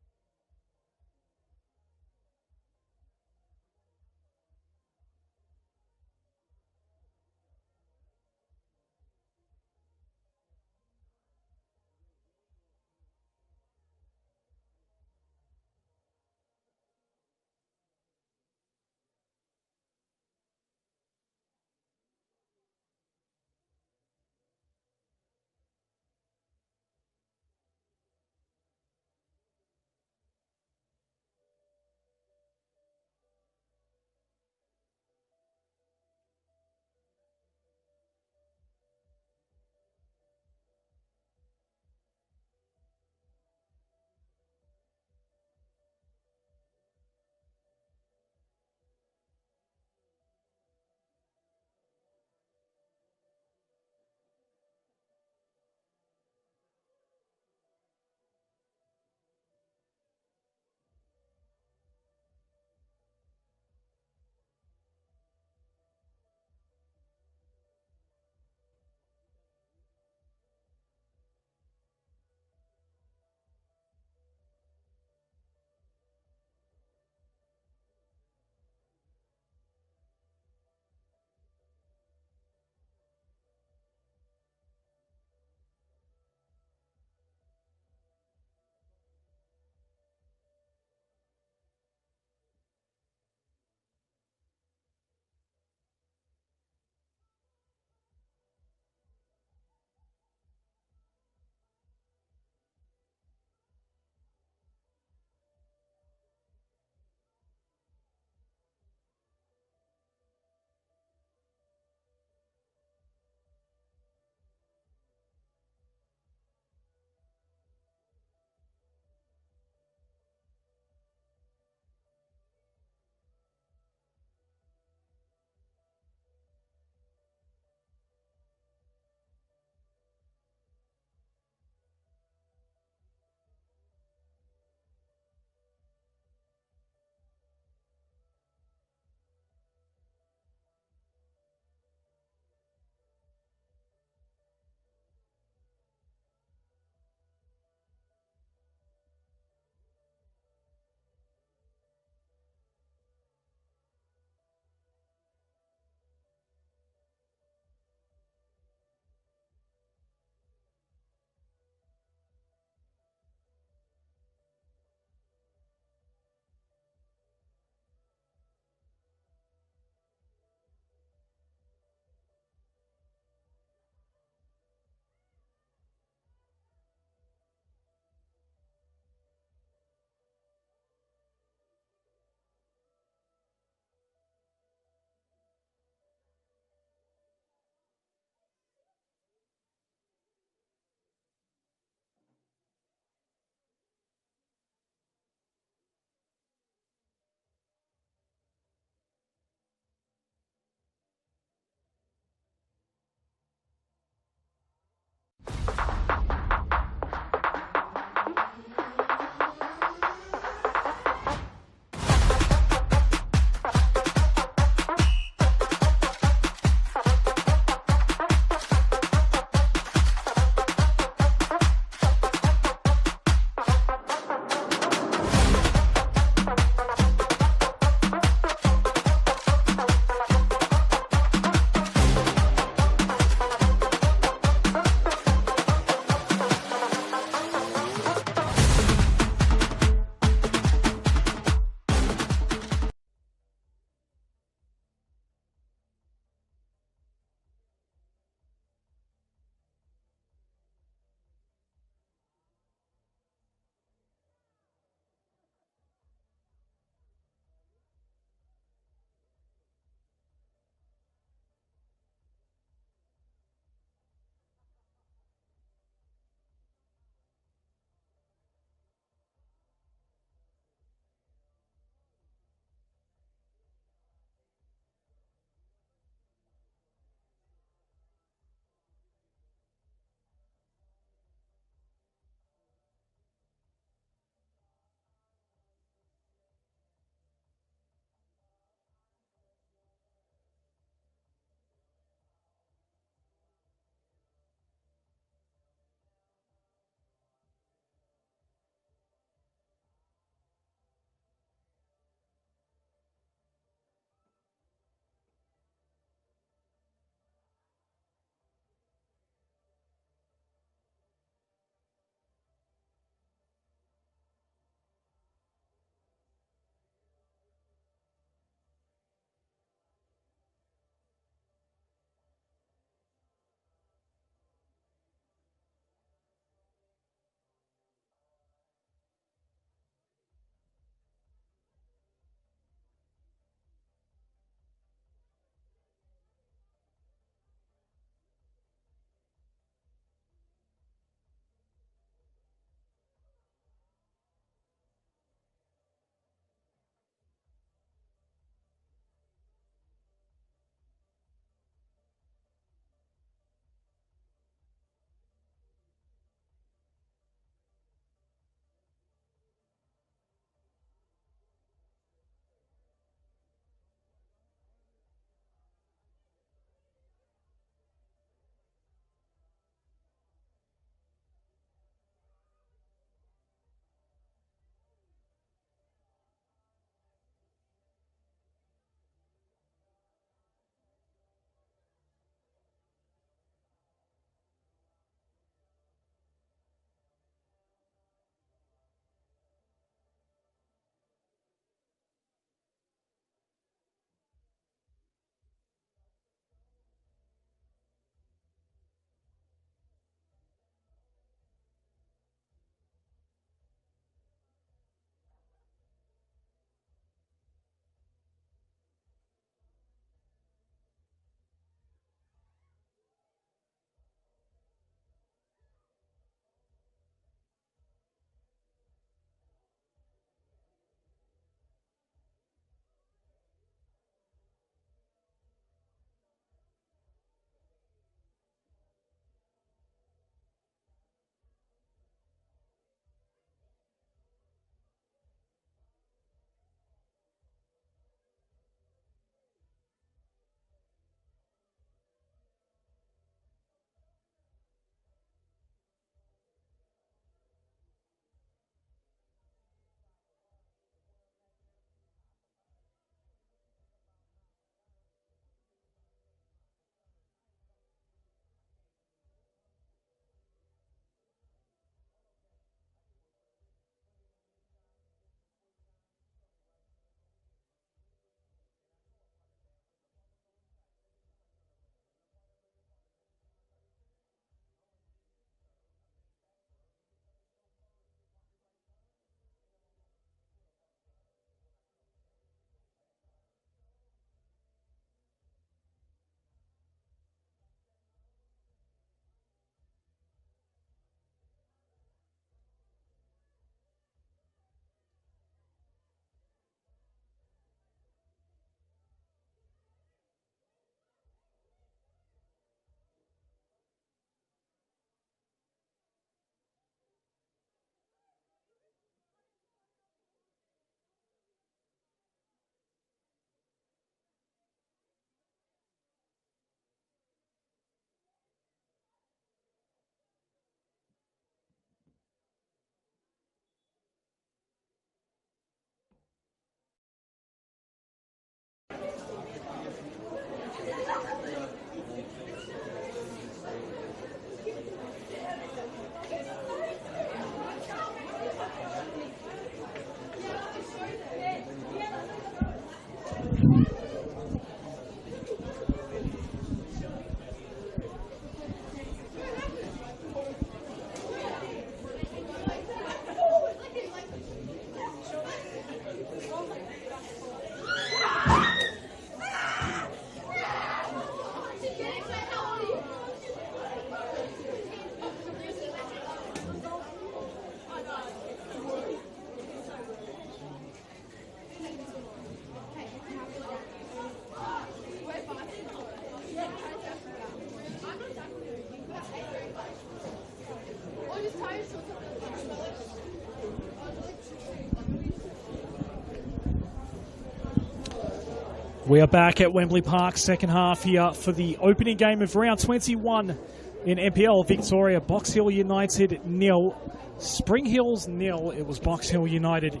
We are back at Wembley Park, second half here for the opening game of round 21 in NPL Victoria. Box Hill United 0, Spring Hills 0. It was Box Hill United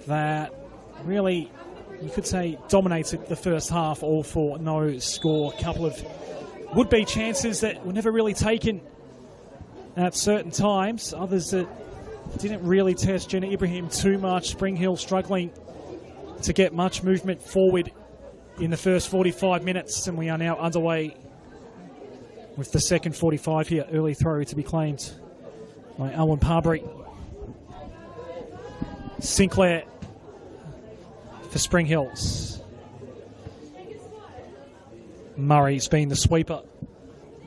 that really, you could say, dominated the first half, all for no score. A couple of would-be chances that were never really taken at certain times. Others that didn't really test Jenna Ibrahim too much. Spring Hill struggling to get much movement forward in the first 45 minutes, and we are now underway with the second 45 here. Early throw to be claimed by Alwyn Parbury. Sinclair for Spring Hills. Murray's been the sweeper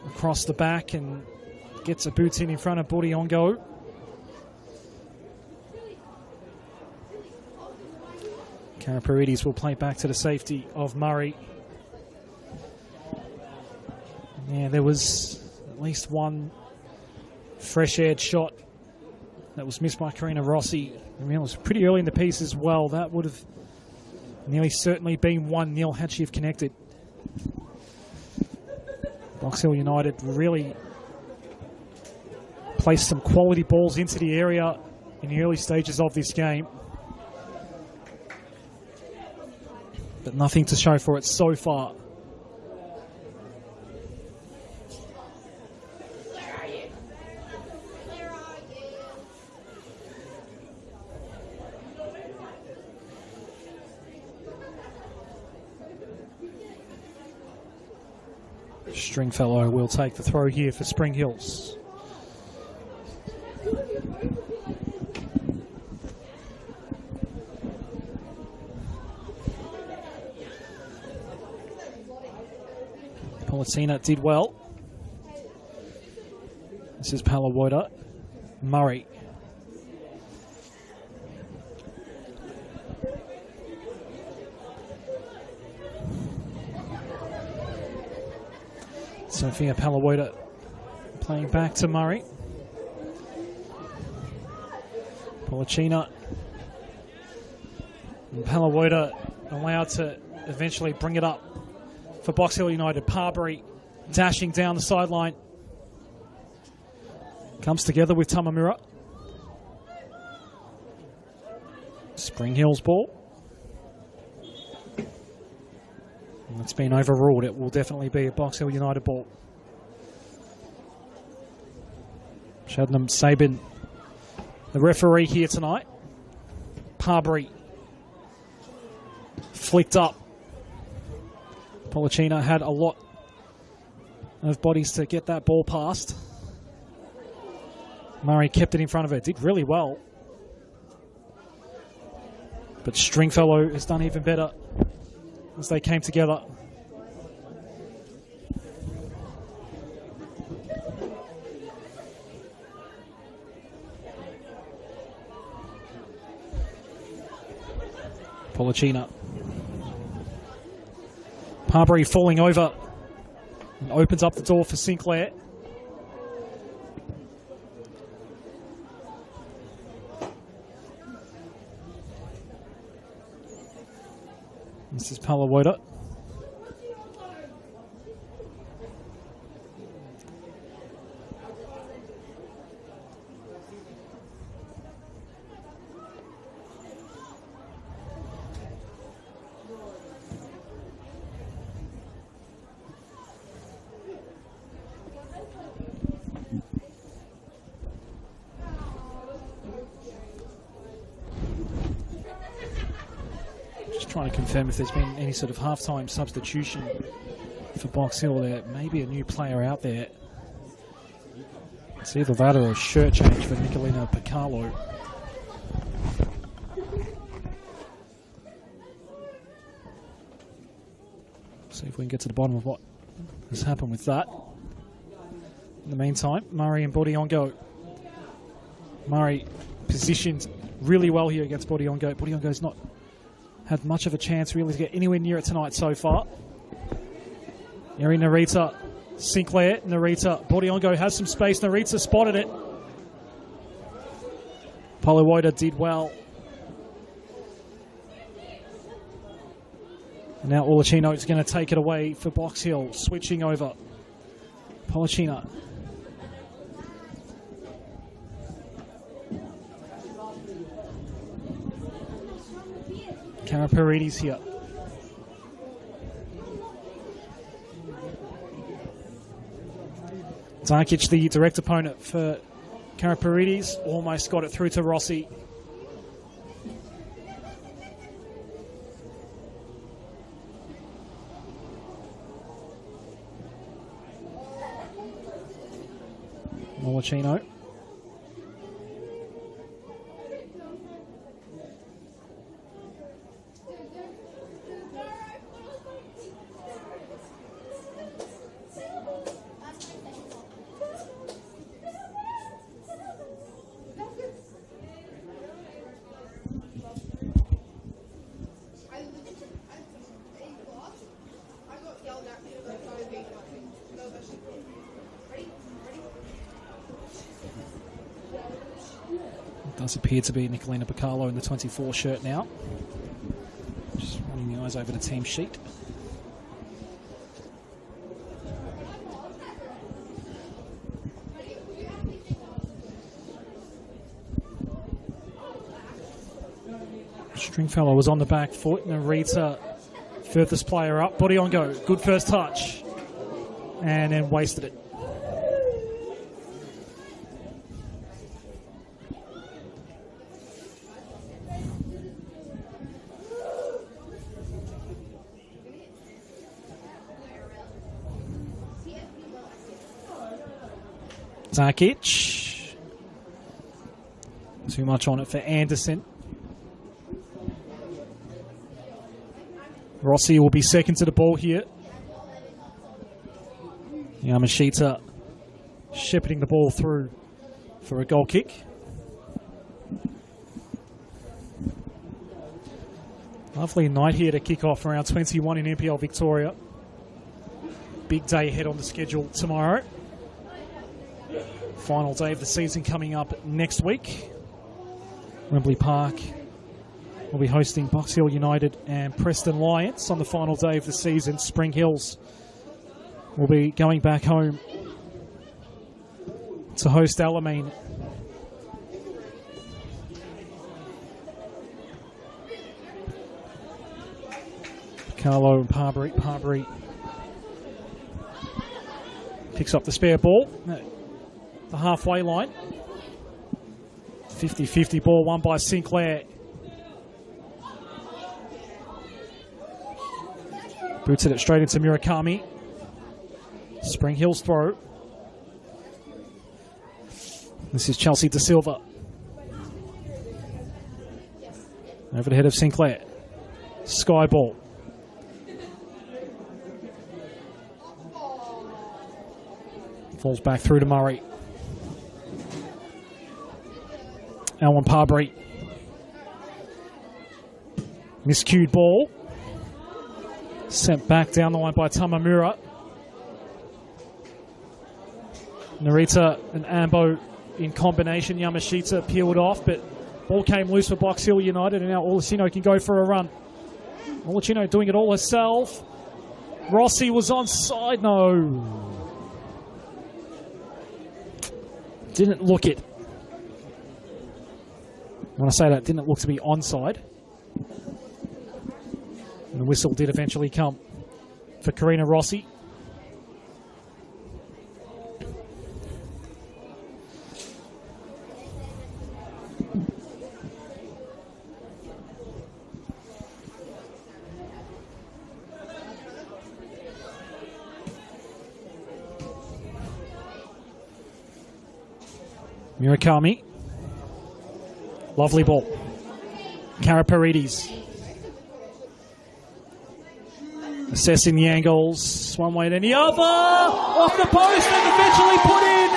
across the back and gets a boot in front of Budiongo. Karaparides will play back to the safety of Murray. Yeah, there was at least one fresh-aired shot that was missed by Karina Rossi. I mean, it was pretty early in the piece as well. That would have nearly certainly been 1-0 had she have connected. Box Hill United really placed some quality balls into the area in the early stages of this game, but nothing to show for it so far. Stringfellow will take the throw here for Spring Hills. Politina did well. This is Palawoda. Murray. Sophia Palawoda playing back to Murray. Policina. And Palawoda allowed to eventually bring it up for Box Hill United. Parbury dashing down the sideline. Comes together with Tamamura. Spring Hills ball. And it's been overruled. It will definitely be a Box Hill United ball. Shadnam Sabin, the referee here tonight. Parbury flicked up. Policina had a lot of bodies to get that ball past. Murray kept it in front of her, did really well. But Stringfellow has done even better as they came together. Policina. Parbury falling over and opens up the door for Sinclair. This is Palawoda. Trying to confirm if there's been any sort of halftime substitution for Box Hill. There may be a new player out there. It's either that or a shirt change for Nicolina Picalo. See if we can get to the bottom of what has happened with that. In the meantime, Murray and Budiongo Murray positioned really well here against Bodiongo. Bodiongo's not had much of a chance really to get anywhere near it tonight so far. Eri Narita, Sinclair, Narita. Bodiongo has some space. Narita spotted it. Poluoda did well. And now Olacino is going to take it away for Box Hill. Switching over. Polacino. Karaparides here. Darkic, the direct opponent for Karaparides, almost got it through to Rossi. Mollicino. Does appear to be Nicolina Bacalo in the 24 shirt now. Just running the eyes over the team sheet. Stringfellow was on the back foot. Narita, furthest player up. Bodiongo, good first touch. And then wasted it. Darkic. Too much on it for Anderson. Rossi will be second to the ball here. Yamashita shepherding the ball through for a goal kick. Lovely night here to kick off round 21 in NPL Victoria. Big day ahead on the schedule tomorrow. Final day of the season coming up next week. Wembley Park will be hosting Box Hill United and Preston Lions on the final day of the season. Spring Hills will be going back home to host Alamein. Carlo and Parbury picks up the spare ball. The halfway line. 50-50 ball won by Sinclair. Booted it straight into Murakami. Spring Hills throw. This is Chelsea De Silva. Over the head of Sinclair. Sky ball. Falls back through to Murray. Alwyn Parbury. Miscued ball. Sent back down the line by Tamamura. Narita and Ambo in combination. Yamashita peeled off, but ball came loose for Box Hill United, and now Olacino can go for a run. Olacino doing it all herself. Rossi was onside. No. Didn't look it. When I say that, didn't look to be onside. And the whistle did eventually come for Karina Rossi. Murakami. Lovely ball. Karaparides. Assessing the angles. One way and the other. Off the post and eventually put in.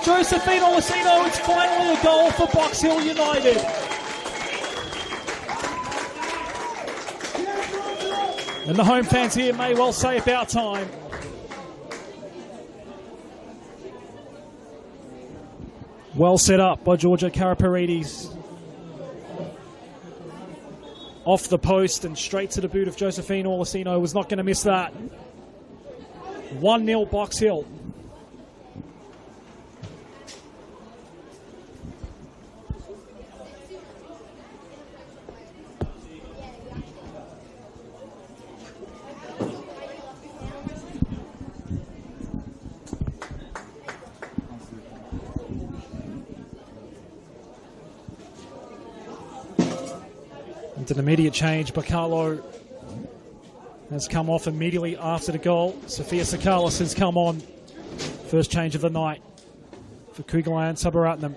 Josephine Olasino, it's finally a goal for Box Hill United. And the home fans here may well say about time. Well set up by Georgia Karaparides. Off the post and straight to the boot of Josephine Olasino. Was not going to miss that. 1-0 Box Hill. An immediate change. Bacalo has come off immediately after the goal. Sophia Sakalis has come on. First change of the night for Kugalan Sabaratnam.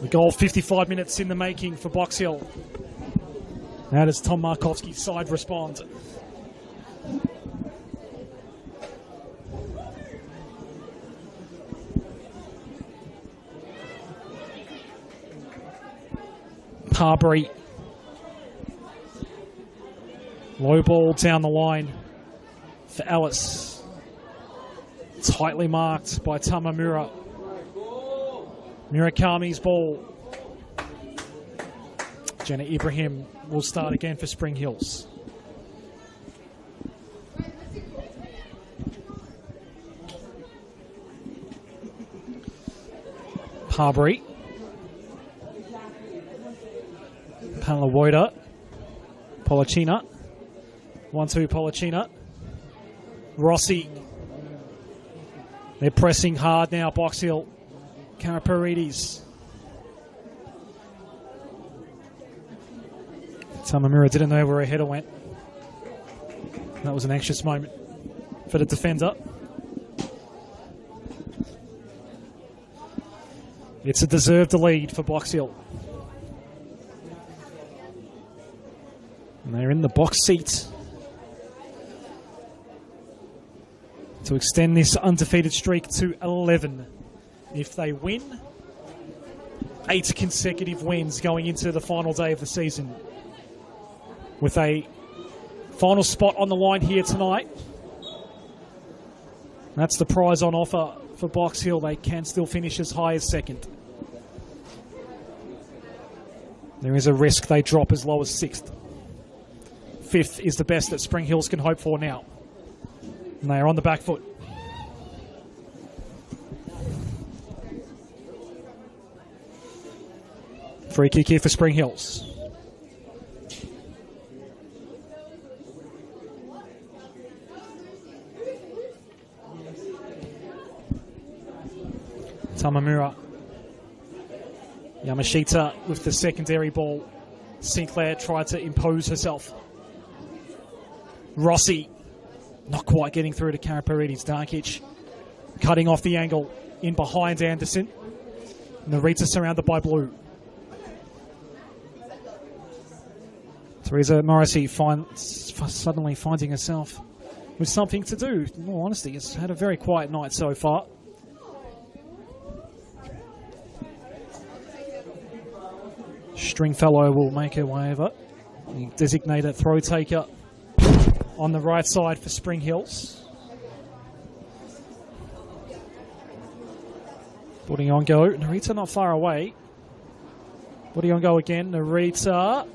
The goal 55 minutes in the making for Box Hill. How does Tom Markovsky's side respond? Harbury. Low ball down the line for Ellis. Tightly marked by Tamamura. Murakami's ball. Jenna Ibrahim will start again for Spring Hills. Harbury. Palawoida, Polacina, 1-2 Polacina, Rossi. They're pressing hard now, Box Hill. Karaparides. Tamamura didn't know where her header went. That was an anxious moment for the defender. It's a deserved lead for Box Hill. And they're in the box seat to extend this undefeated streak to 11. If they win, 8 consecutive wins going into the final day of the season. With a final spot on the line here tonight. That's the prize on offer for Box Hill. They can still finish as high as second. There is a risk they drop as low as 6th. 5th is the best that Spring Hills can hope for now. And they are on the back foot. Free kick here for Spring Hills. Tamamura. Yamashita with the secondary ball. Sinclair tried to impose herself. Rossi not quite getting through to Karaparides. Darkic cutting off the angle in behind Anderson. Narita surrounded by blue. Teresa Morrissey suddenly finding herself with something to do. In all honesty, it's had a very quiet night so far. Stringfellow will make her way over. The designated throw taker on the right side for Spring Hills. Budiongo. Narita not far away. Budiongo again. Narita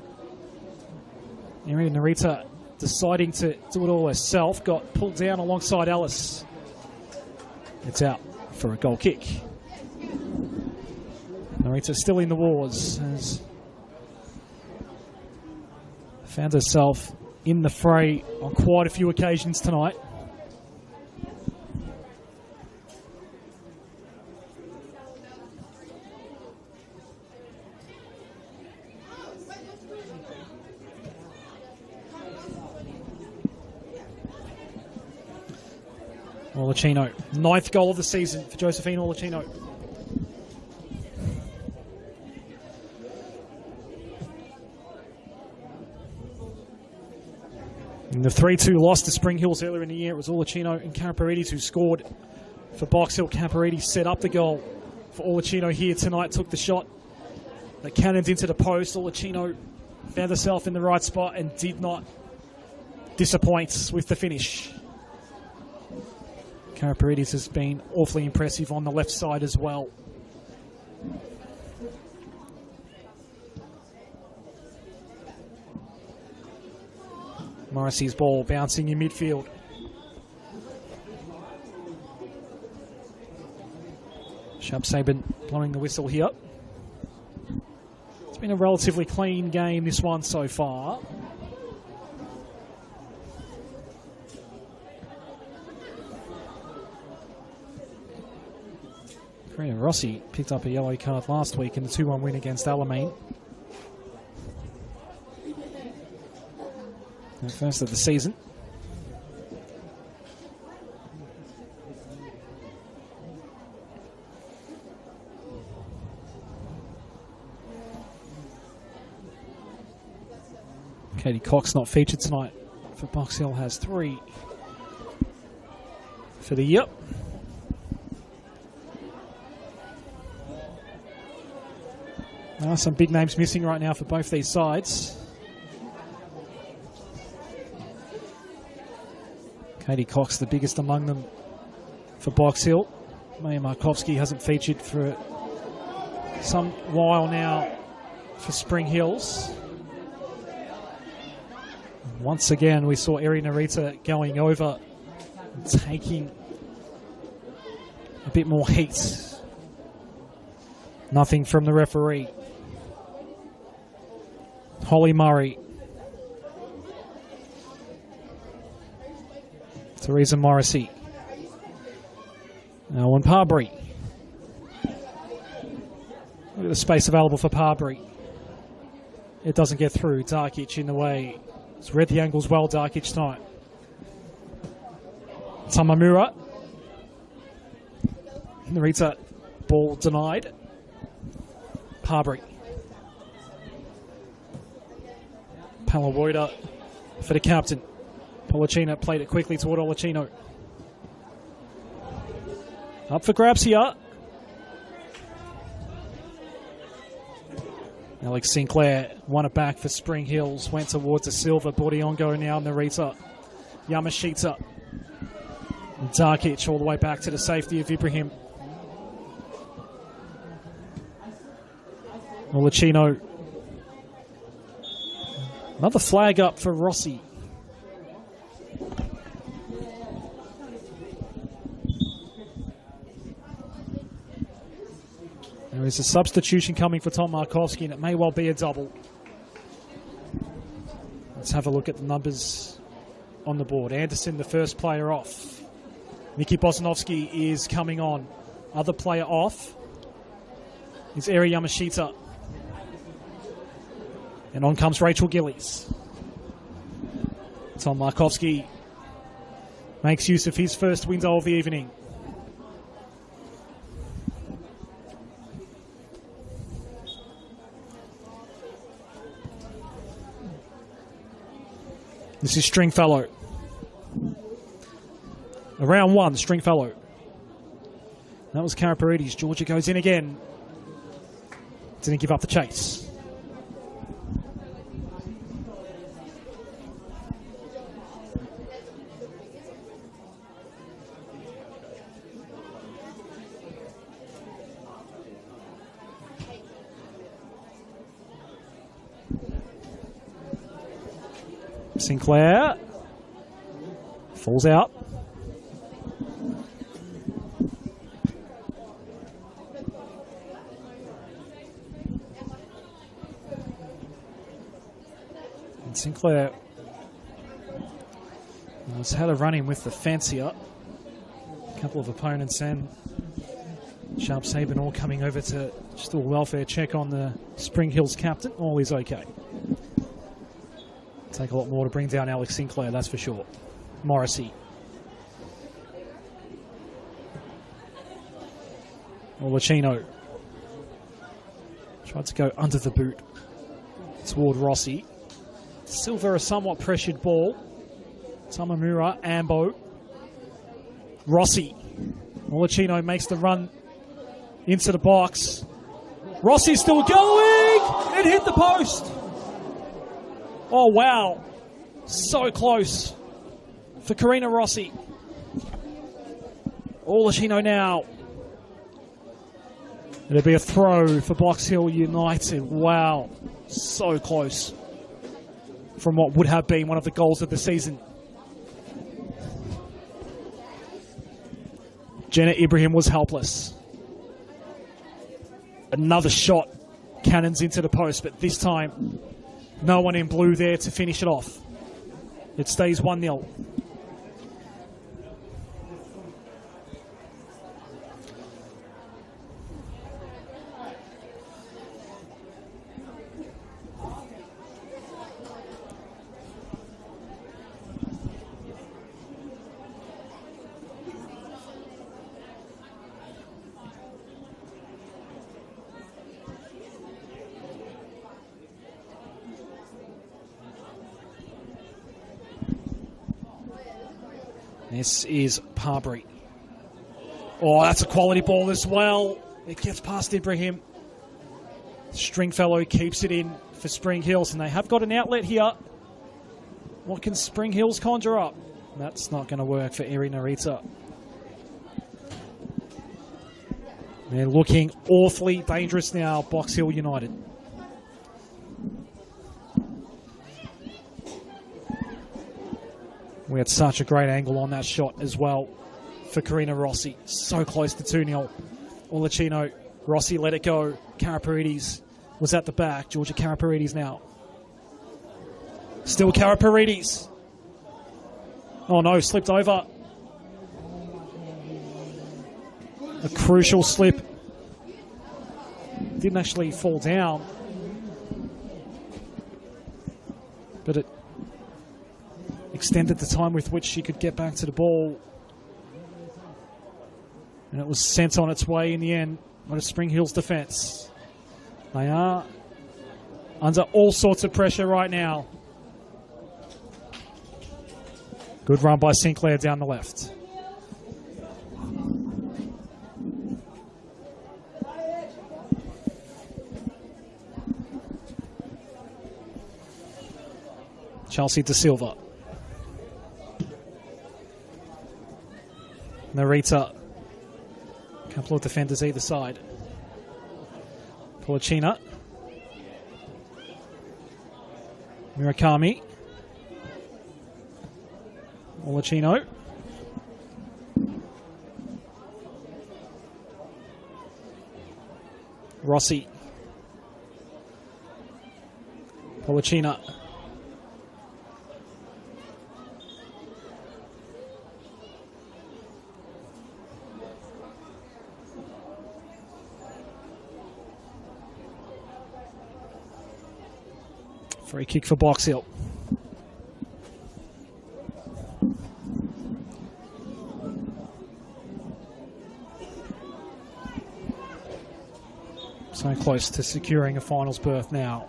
deciding to do it all herself. Got pulled down alongside Ellis. It's out for a goal kick. Narita still in the wars. Has found herself in the fray on quite a few occasions tonight. Olacino, 9th goal of the season for Josephine Olacino. the 3-2 loss to Spring Hills earlier in the year, it was Olachino and Karaparides who scored for Box Hill. Karaparides set up the goal for Olachino here tonight, took the shot that cannoned into the post. Olachino found herself in the right spot and did not disappoint with the finish. Karaparides has been awfully impressive on the left side as well. Morrissey's ball bouncing in midfield. Sharp-Sabin blowing the whistle here. It's been a relatively clean game, this one so far. Karina Rossi picked up a yellow card last week in the 2-1 win against Alamein. The first of the season. Katie Cox not featured tonight for Box Hill, has 3 for the year. There are some big names missing right now for both these sides. Katie Cox, the biggest among them for Box Hill. Maya Markovsky hasn't featured for some while now for Spring Hills. Once again, we saw Eri Narita going over and taking a bit more heat. Nothing from the referee. Holly Murray. Theresa Morrissey. Now on Parbury. Look at the space available for Parbury. It doesn't get through. Darkic in the way. It's read the angles well, Darkic time. Tamamura. Narita, ball denied. Parbury. Palawoda for the captain. Polachina played it quickly toward Olachino. Up for grabs here. Alex Sinclair won it back for Spring Hills. Went towards the Silva. Bordiongo now Narita. Yamashita. Darkic all the way back to the safety of Ibrahim. Olachino. Another flag up for Rossi. There is a substitution coming for Tom Markovsky, and it may well be a double. Let's have a look at the numbers on the board. Anderson, the first player off. Nikki Bosanovsky is coming on. Other player off is Eri Yamashita. And on comes Rachel Gillies. Tom Markovsky makes use of his first window of the evening. This is Stringfellow. Round 1, Stringfellow. That was Karaparides. Georgia goes in again. Didn't give up the chase. Sinclair falls out. And Sinclair has had a run in with the fancier. A couple of opponents and Sharp-Sabin all coming over to just do a welfare check on the Spring Hills captain. All is okay. Take a lot more to bring down Alex Sinclair, that's for sure. Morrissey. Olachino. Tried to go under the boot toward Rossi. Silva, a somewhat pressured ball. Tamamura, Ambo, Rossi. Mollicino makes the run into the box. Rossi's still going! It hit the post! Oh, wow. So close for Karina Rossi. Mollicino now. It'll be a throw for Box Hill United. Wow. So close from what would have been one of the goals of the season. Jenna Ibrahim was helpless. Another shot. Cannons into the post, but this time no one in blue there to finish it off. It stays 1-0. This is Parbury. Oh, that's a quality ball as well. It gets past Ibrahim. Stringfellow keeps it in for Spring Hills, and they have got an outlet here. What can Spring Hills conjure up? That's not going to work for Eri Narita. They're looking awfully dangerous now, Box Hill United. We had such a great angle on that shot as well for Karina Rossi. So close to 2-0. Mollicino, Rossi let it go. Karaparides was at the back. Georgia Karaparides now. Still Karaparides. Oh no, slipped over. A crucial slip. Didn't actually fall down. But it extended the time with which she could get back to the ball. And it was sent on its way in the end by the Spring Hills defence. They are under all sorts of pressure right now. Good run by Sinclair down the left. Chelsea De Silva. Narita. A couple of defenders either side. Polacina. Murakami. Mollicino. Rossi. Polacina. Free kick for Box Hill. So close to securing a finals berth now.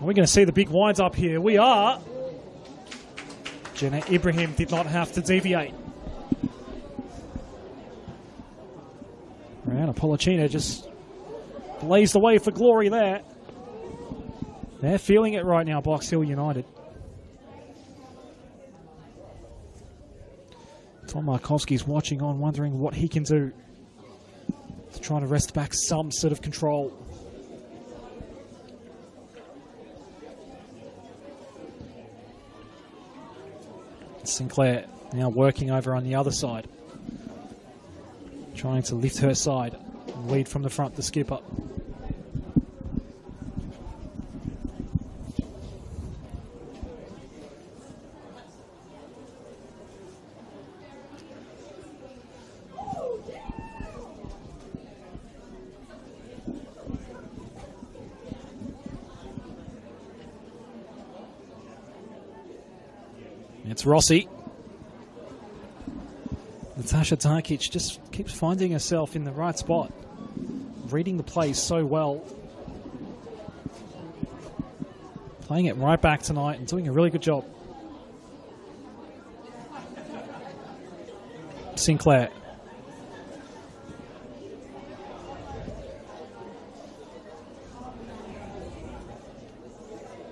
Are we going to see the big winds up here? We are. Jenna Ibrahim did not have to deviate. Rihanna Polacina just blazed away for glory there. They're feeling it right now, Box Hill United. Tom Markowski's watching on, wondering what he can do to try to wrest back some sort of control. Sinclair now working over on the other side, trying to lift her side and lead from the front, the skipper. It's Rossi. Natasha Tarkic just keeps finding herself in the right spot, reading the play so well. playing it right back tonight and doing a really good job. Sinclair.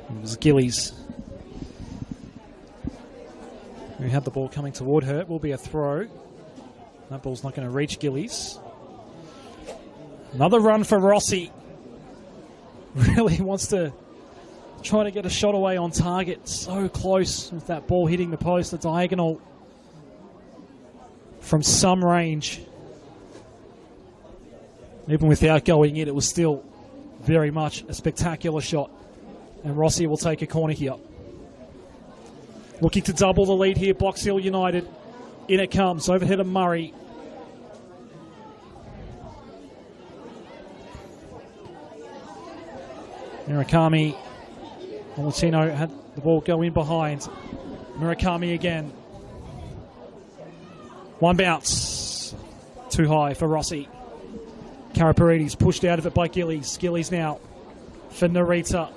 It was Gillies who had the ball coming toward her. It will be a throw. That ball's not going to reach Gillies. Another run for Rossi. Really wants to try to get a shot away on target. So close with that ball hitting the post, the diagonal from some range. Even without going in, it was still very much a spectacular shot. And Rossi will take a corner here. Looking to double the lead here, Box Hill United. In it comes, overhead of Murray. Murakami. Molatino had the ball go in behind. Murakami again. One bounce. Too high for Rossi. Karaparides pushed out of it by Gillies. Gillies now for Narita.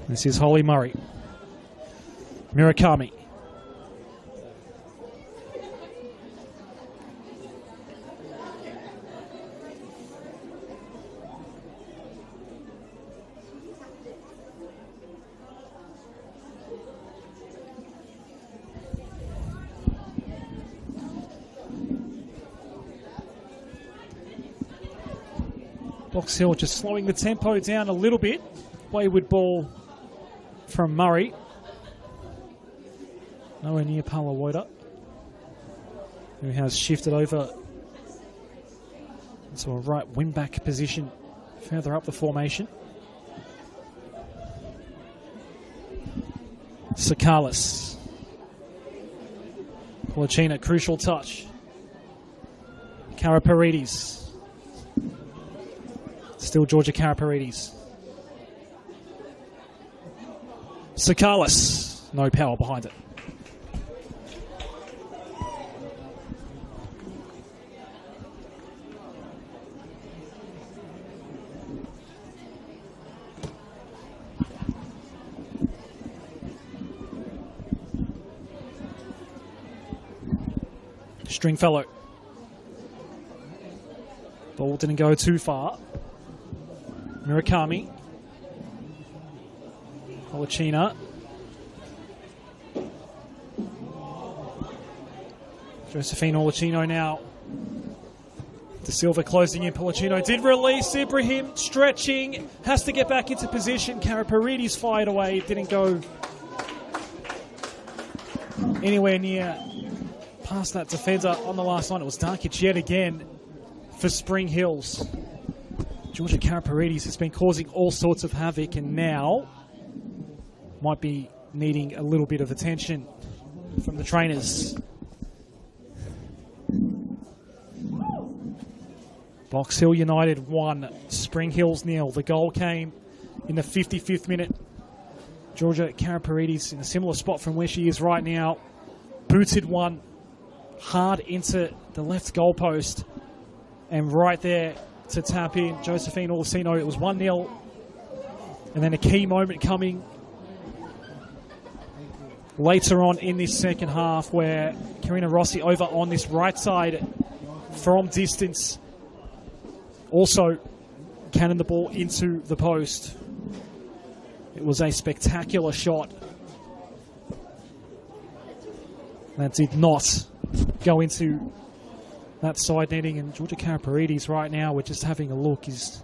This is Holly Murray. Murakami. Box Hill just slowing the tempo down a little bit. Wayward ball from Murray. Nowhere near Palawoda, who has shifted over into a right wing-back position further up the formation. Sakalis. Polachina, crucial touch. Karaparides. Still Georgia Karaparides. Sakalis. No power behind it. Stringfellow. Ball didn't go too far. Murakami. Polachina. Josephine Olacino now. De Silva closing in. Polachino did release. Ibrahim stretching. Has to get back into position. Karaparides fired away. It didn't go anywhere near past that defender on the last line. It was Darkic yet again for Spring Hills. Georgia Karaparides has been causing all sorts of havoc and now might be needing a little bit of attention from the trainers. Box Hill United 1, Spring Hills 0. The goal came in the 55th minute. Georgia Karaparides in a similar spot from where she is right now. Booted one hard into the left goalpost and right there to tap in Josephine Olacino. It was 1-0. And then a key moment coming later on in this second half where Karina Rossi over on this right side from distance also cannoned the ball into the post. It was a spectacular shot that did not go into that side netting, and Georgia Karaparides right now, we're just having a look, is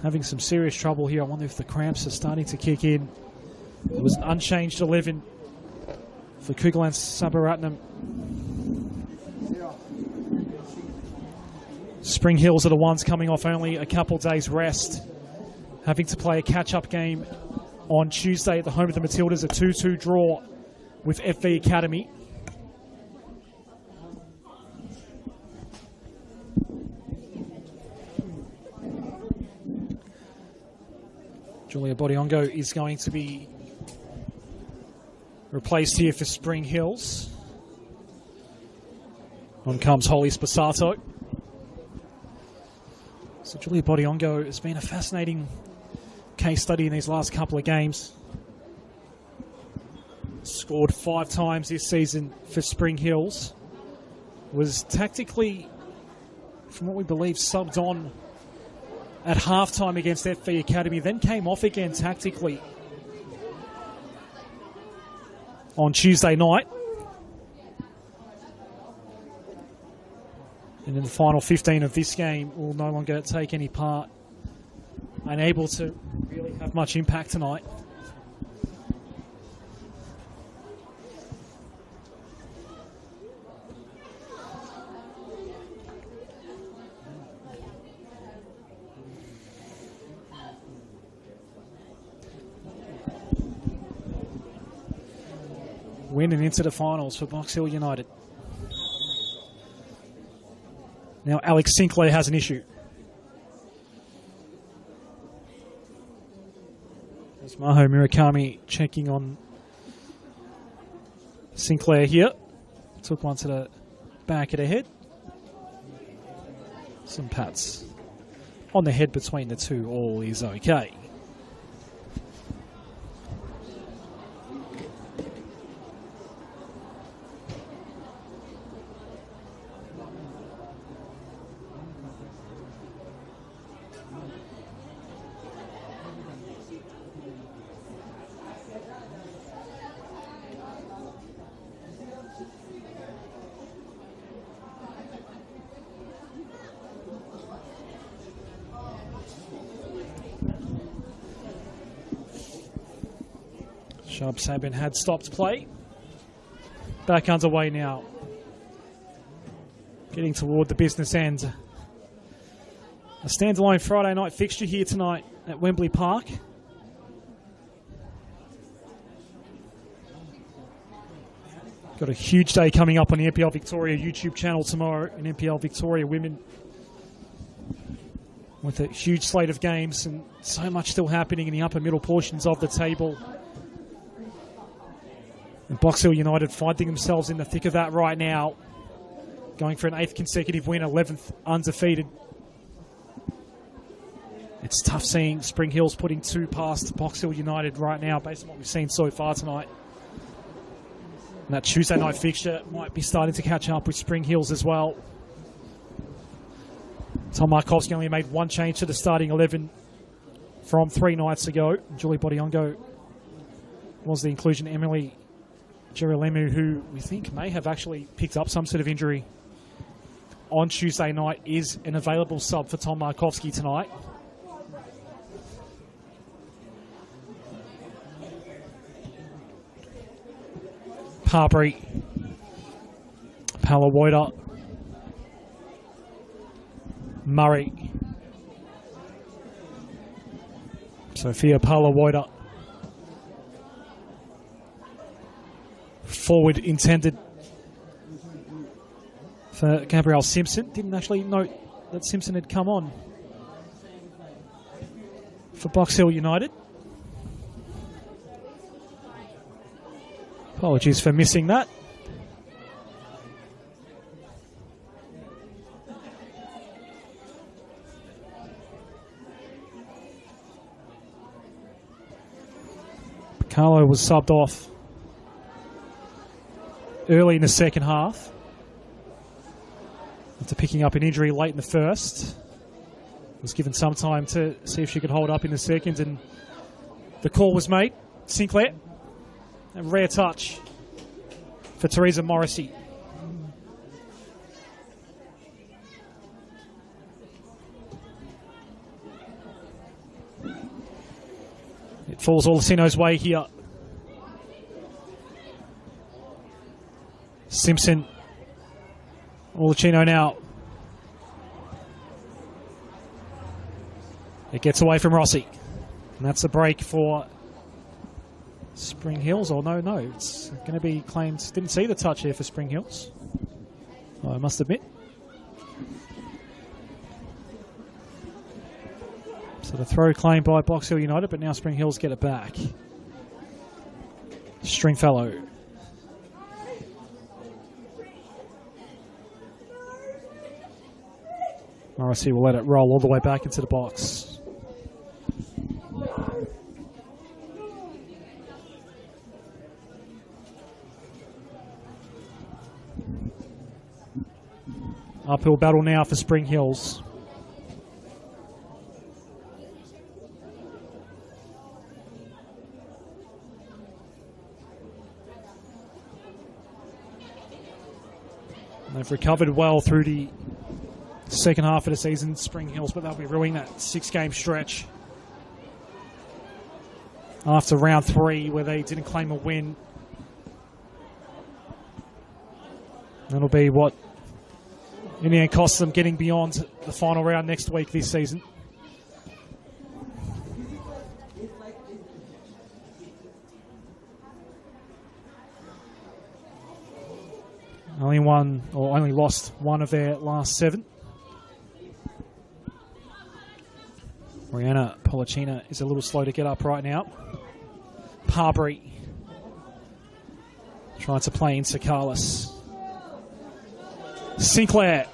having some serious trouble here. I wonder if the cramps are starting to kick in. It was an unchanged 11 for Kugalan Sabaratnam. Spring Hills are the ones coming off only a couple days rest, having to play a catch-up game on Tuesday at the home of the Matildas, a 2-2 draw with FV Academy. Julia Bodiongo is going to be replaced here for Spring Hills. On comes Holly Spasato. So Julia Bodiongo has been a fascinating case study in these last couple of games. Scored 5 times this season for Spring Hills. Was tactically, from what we believe, subbed on at halftime against FV Academy, then came off again tactically on Tuesday night. And in the final 15 of this game, will no longer take any part. Unable to really have much impact tonight. Win and into the finals for Box Hill United. Now Alex Sinclair has an issue. There's Maho Murakami checking on Sinclair here. Took one to the back of the head. Some pats on the head between the two. All is okay. Sharp Sabin had stopped play. Back underway now. Getting toward the business end. A standalone Friday night fixture here tonight at Wembley Park. Got a huge day coming up on the NPL Victoria YouTube channel tomorrow in NPL Victoria Women. With a huge slate of games and so much still happening in the upper middle portions of the table. And Box Hill United finding themselves in the thick of that right now. Going for an 8th consecutive win, 11th undefeated. It's tough seeing Spring Hills putting 2 past Box Hill United right now based on what we've seen so far tonight. And that Tuesday night fixture might be starting to catch up with Spring Hills as well. Tom Markovsky only made 1 change to the starting 11 from 3 nights ago. Julie Bodiongo was the inclusion. Emily Jerolemu, who we think may have actually picked up some sort of injury on Tuesday night, is an available sub for Tom Markovsky tonight. Parbury, Palawoida, Murray, Sophia Palawoida. Forward intended for Gabrielle Simpson. Didn't actually note that Simpson had come on for Box Hill United. Apologies for missing that. Carlo was subbed off early in the second half after picking up an injury late in the first. Was given some time to see if she could hold up in the second, and the call was made. Sinclair, a rare touch for Teresa Morrissey. It falls Olasino's way here. Simpson, Olicino now. It gets away from Rossi. And that's a break for Spring Hills. Or no, it's going to be claimed. Didn't see the touch here for Spring Hills. Oh, I must admit. So the throw claimed by Box Hill United, but now Spring Hills get it back. Stringfellow. Morrissey will let it roll all the way back into the box. Uphill battle now for Spring Hills. They've recovered well through the second half of the season, Spring Hills, but they'll be ruining that 6-game stretch after round 3 where they didn't claim a win. That'll be what in the end costs them getting beyond the final round next week this season. Only lost one of their last 7. Brianna Polachina is a little slow to get up right now. Parbury trying to play into Carlos. Sinclair.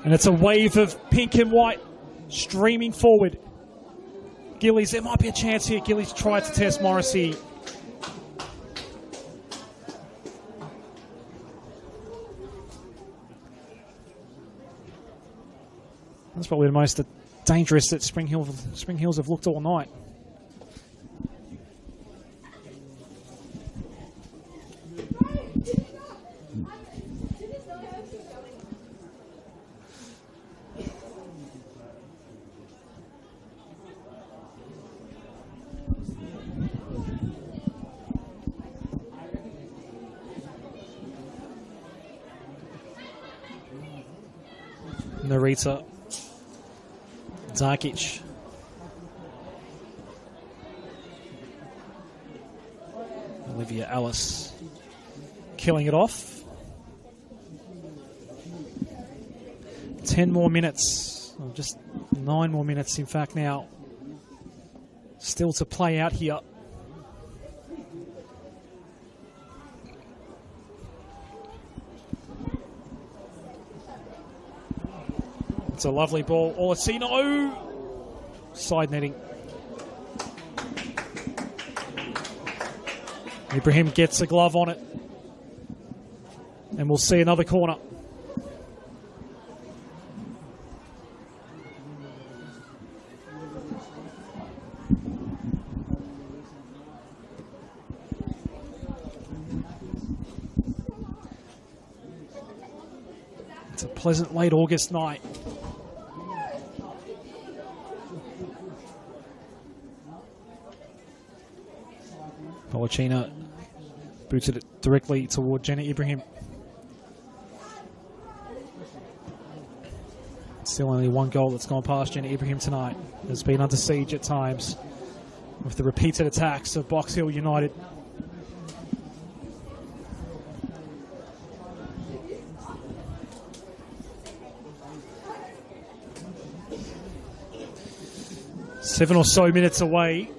And it's a wave of pink and white streaming forward. Gillies, there might be a chance here. Gillies tried to test Morrissey. That's probably the most dangerous that Spring Hills have looked all night. Narita. Zarkic. Olivia Ellis killing it off. 10 more minutes, or just 9 more minutes in fact now, still to play out here. It's a lovely ball. Olasino. Side netting. Ibrahim gets a glove on it. And we'll see another corner. It's a pleasant late August night. Polachina booted it directly toward Jenna Ibrahim. Still only one goal that's gone past Jenna Ibrahim tonight. Has been under siege at times with the repeated attacks of Box Hill United. Seven or so minutes away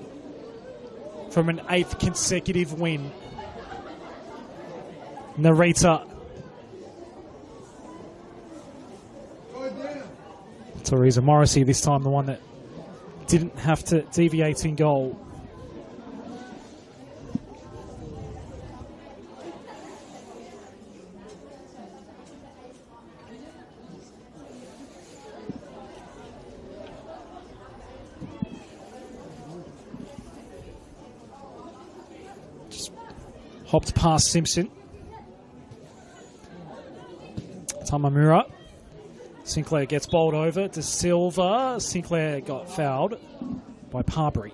from an 8th consecutive win. Narita. Teresa Morrissey this time, the one that didn't have to deviate in goal. Hopped past Simpson. Tamamura. Sinclair gets bowled over to Silva. Sinclair got fouled by Parbury.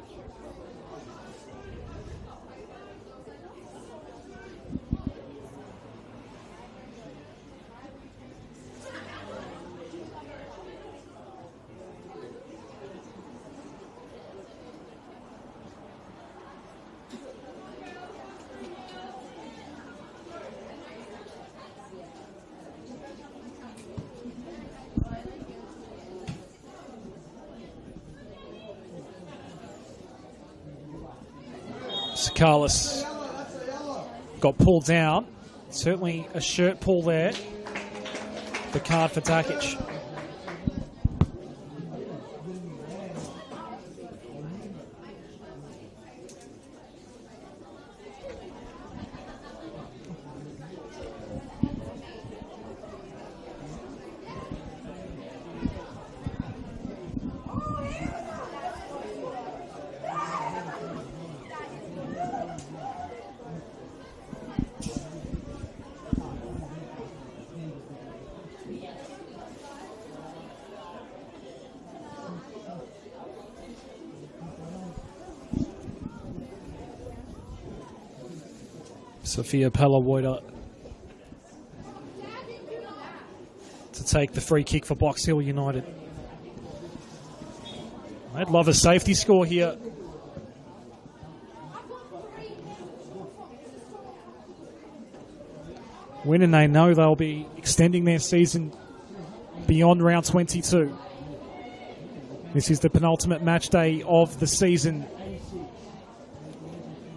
Carlos got pulled down. Certainly a shirt pull there. the card for Takic. Sophia Palawoida to take the free kick for Box Hill United. I'd love a safety score here. Win and they know they'll be extending their season beyond round 22. This is the penultimate match day of the season.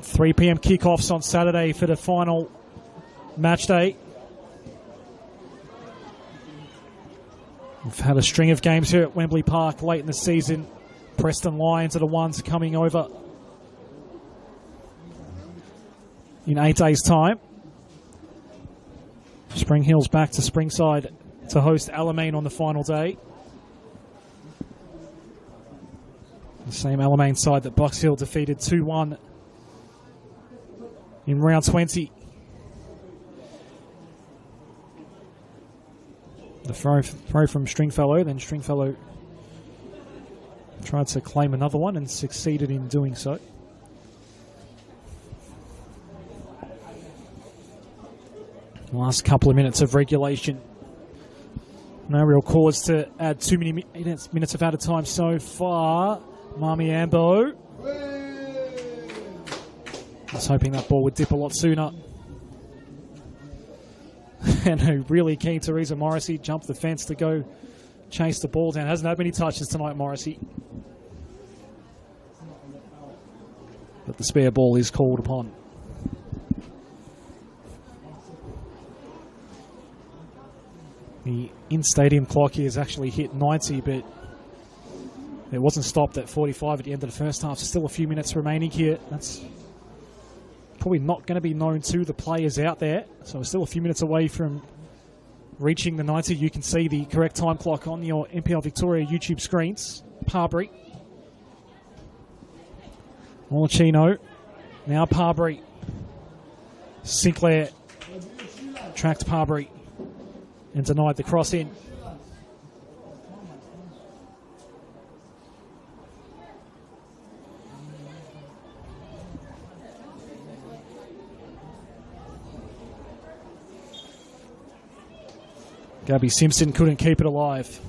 3 p.m. kickoffs on Saturday for the final match day. We've had a string of games here at Wembley Park late in the season. Preston Lions are the ones coming over in 8 days' time. Spring Hill's back to Springside to host Alamein on the final day. The same Alamein side that Box Hill defeated 2-1 in round 20. The throw from Stringfellow, then Stringfellow tried to claim another one and succeeded in doing so. Last couple of minutes of regulation. No real cause to add too many minutes of added time so far. Mami Ambo. I was hoping that ball would dip a lot sooner. And a really keen Teresa Morrissey jumped the fence to go chase the ball down. Hasn't had many touches tonight, Morrissey. But the spare ball is called upon. The in-stadium clock here has actually hit 90, but it wasn't stopped at 45 at the end of the first half. So still a few minutes remaining here. That's probably not going to be known to the players out there. So we're still a few minutes away from reaching the 90. You can see the correct time clock on your NPL Victoria YouTube screens. Parbury. Mollicino. Now Parbury. Sinclair tracked Parbury and denied the cross in. Gabby Simpson couldn't keep it alive.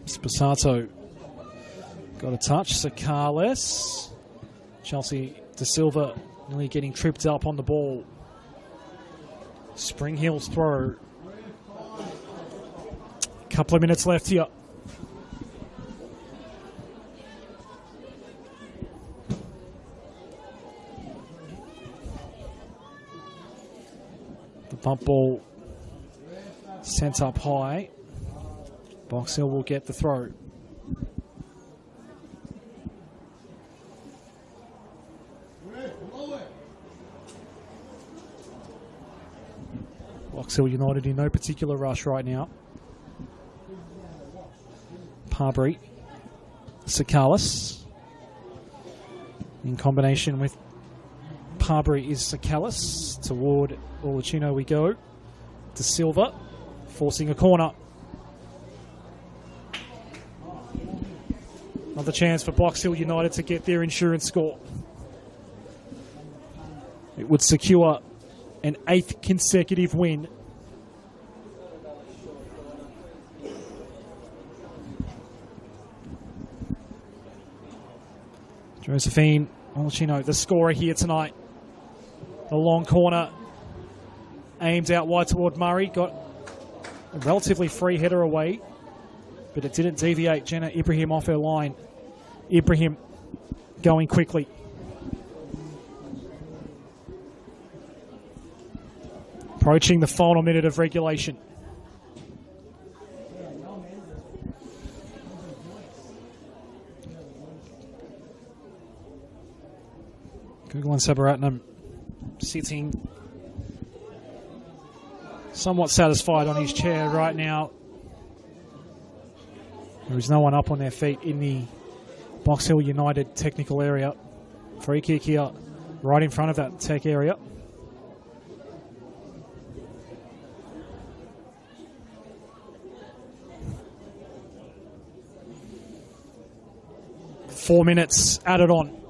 Spasato got a touch. Sakales. Chelsea De Silva nearly getting tripped up on the ball. Spring Hill's throw. Couple of minutes left here. The bump ball sent up high. Box Hill will get the throw. Box Hill United in no particular rush right now. Parbury, Sakalis. In combination with Parbury is Sakalis. Toward Mollicino we go. De Silva, forcing a corner. Another chance for Box Hill United to get their insurance score. It would secure an 8th consecutive win. Josephine Mollicino, the scorer here tonight. The long corner aimed out wide toward Murray. Got A relatively free header away, but it didn't deviate Jenna Ibrahim off her line. Ibrahim going quickly. Approaching the final minute of regulation. Guguan Sabaratnam sitting somewhat satisfied on his chair right now. There is no one up on their feet in the Box Hill United technical area. Free kick here, right in front of that tech area. Four minutes added on.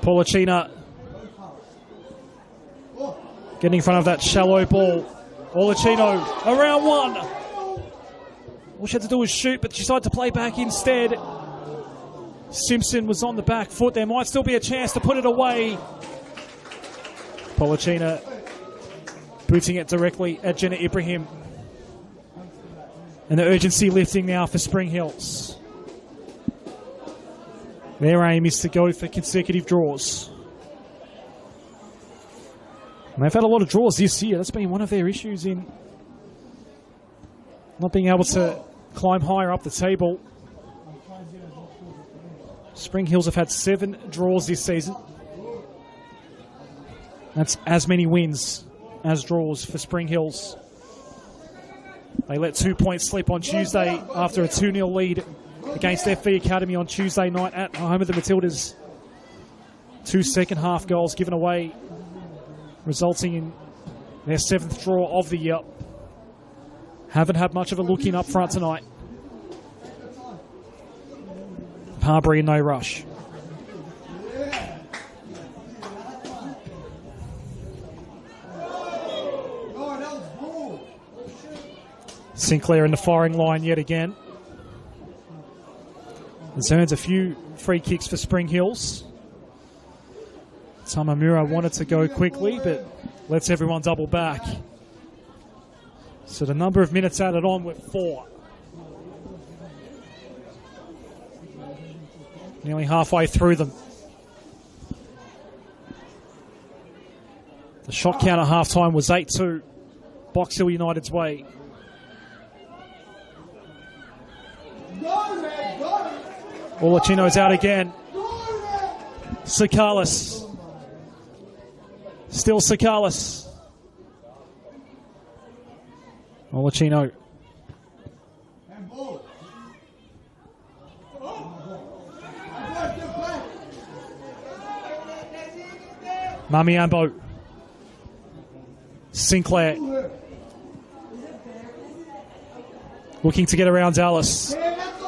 Polachina getting in front of that shallow ball. Polachino around one. All she had to do was shoot, but she decided to play back instead. Simpson was on the back foot. There might still be a chance to put it away. Polachina booting it directly at Jenna Ibrahim. And the urgency lifting now for Spring Hills. Their aim is to go for consecutive draws. And they've had a lot of draws this year. That's been one of their issues in not being able to climb higher up the table. Spring Hills have had 7 draws this season. That's as many wins as draws for Spring Hills. They let 2 points slip on Tuesday after a 2-0 lead against FV Academy on Tuesday night at home of the Matildas. 2 second-half goals given away, resulting in their 7th draw of the year. Haven't had much of a look in up front tonight. Parbury in no rush. Sinclair in the firing line yet again. There's earned a few free kicks for Spring Hills. Tamamura wanted to go quickly, but lets everyone double back. So the number of minutes added on with 4. Nearly halfway through them. The shot count at halftime was 8-2. Box Hill United's way. Olachino's out again. Sakalis. Still Sakalis. Olachino. Mamiambo. Sinclair. Looking to get around Alice.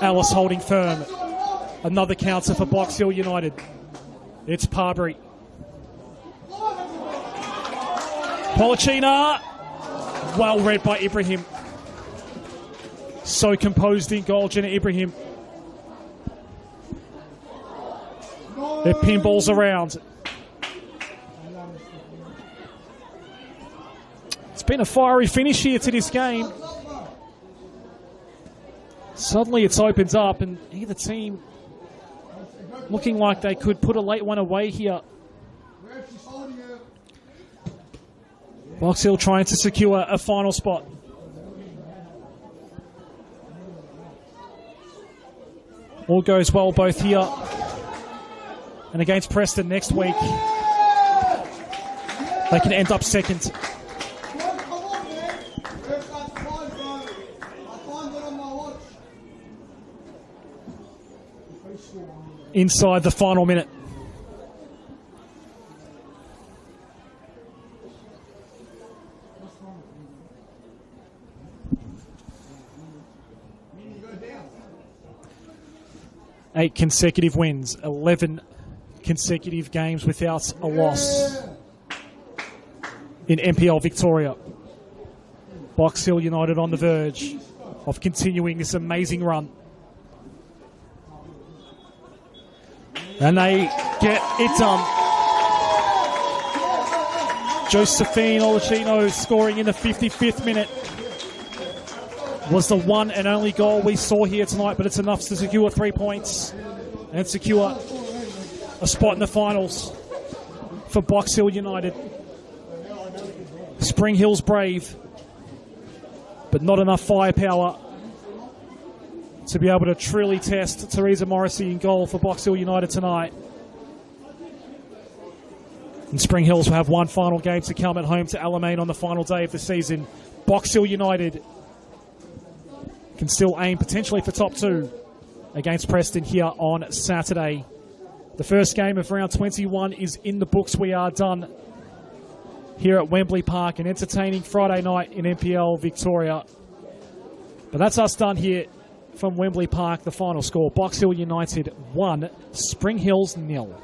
Alice holding firm. Another counter for Box Hill United. It's Parbury. Polachina. Well read by Ibrahim. So composed in goal, Jenna Ibrahim. Their pinballs around. It's been a fiery finish here to this game. Suddenly it's opened up and either team looking like they could put a late one away here. Box Hill trying to secure a final spot. All goes well both here and against Preston next week. They can end up second. Inside the final minute. Eight consecutive wins, 11 consecutive games without a loss in NPL Victoria. Box Hill United on the verge of continuing this amazing run. And they get it done. Josephine Olachino scoring in the 55th minute. Was the one and only goal we saw here tonight, but it's enough to secure 3 points and secure a spot in the finals for Box Hill United. Spring Hill's brave, but not enough firepower to be able to truly test Teresa Morrissey in goal for Box Hill United tonight. And Spring Hills will have one final game to come at home to Alamein on the final day of the season. Box Hill United can still aim potentially for top 2 against Preston here on Saturday. The first game of round 21 is in the books. We are done here at Wembley Park, an entertaining Friday night in NPL Victoria. But that's us done here from Wembley Park. The final score, Box Hill United 1, Spring Hills 0.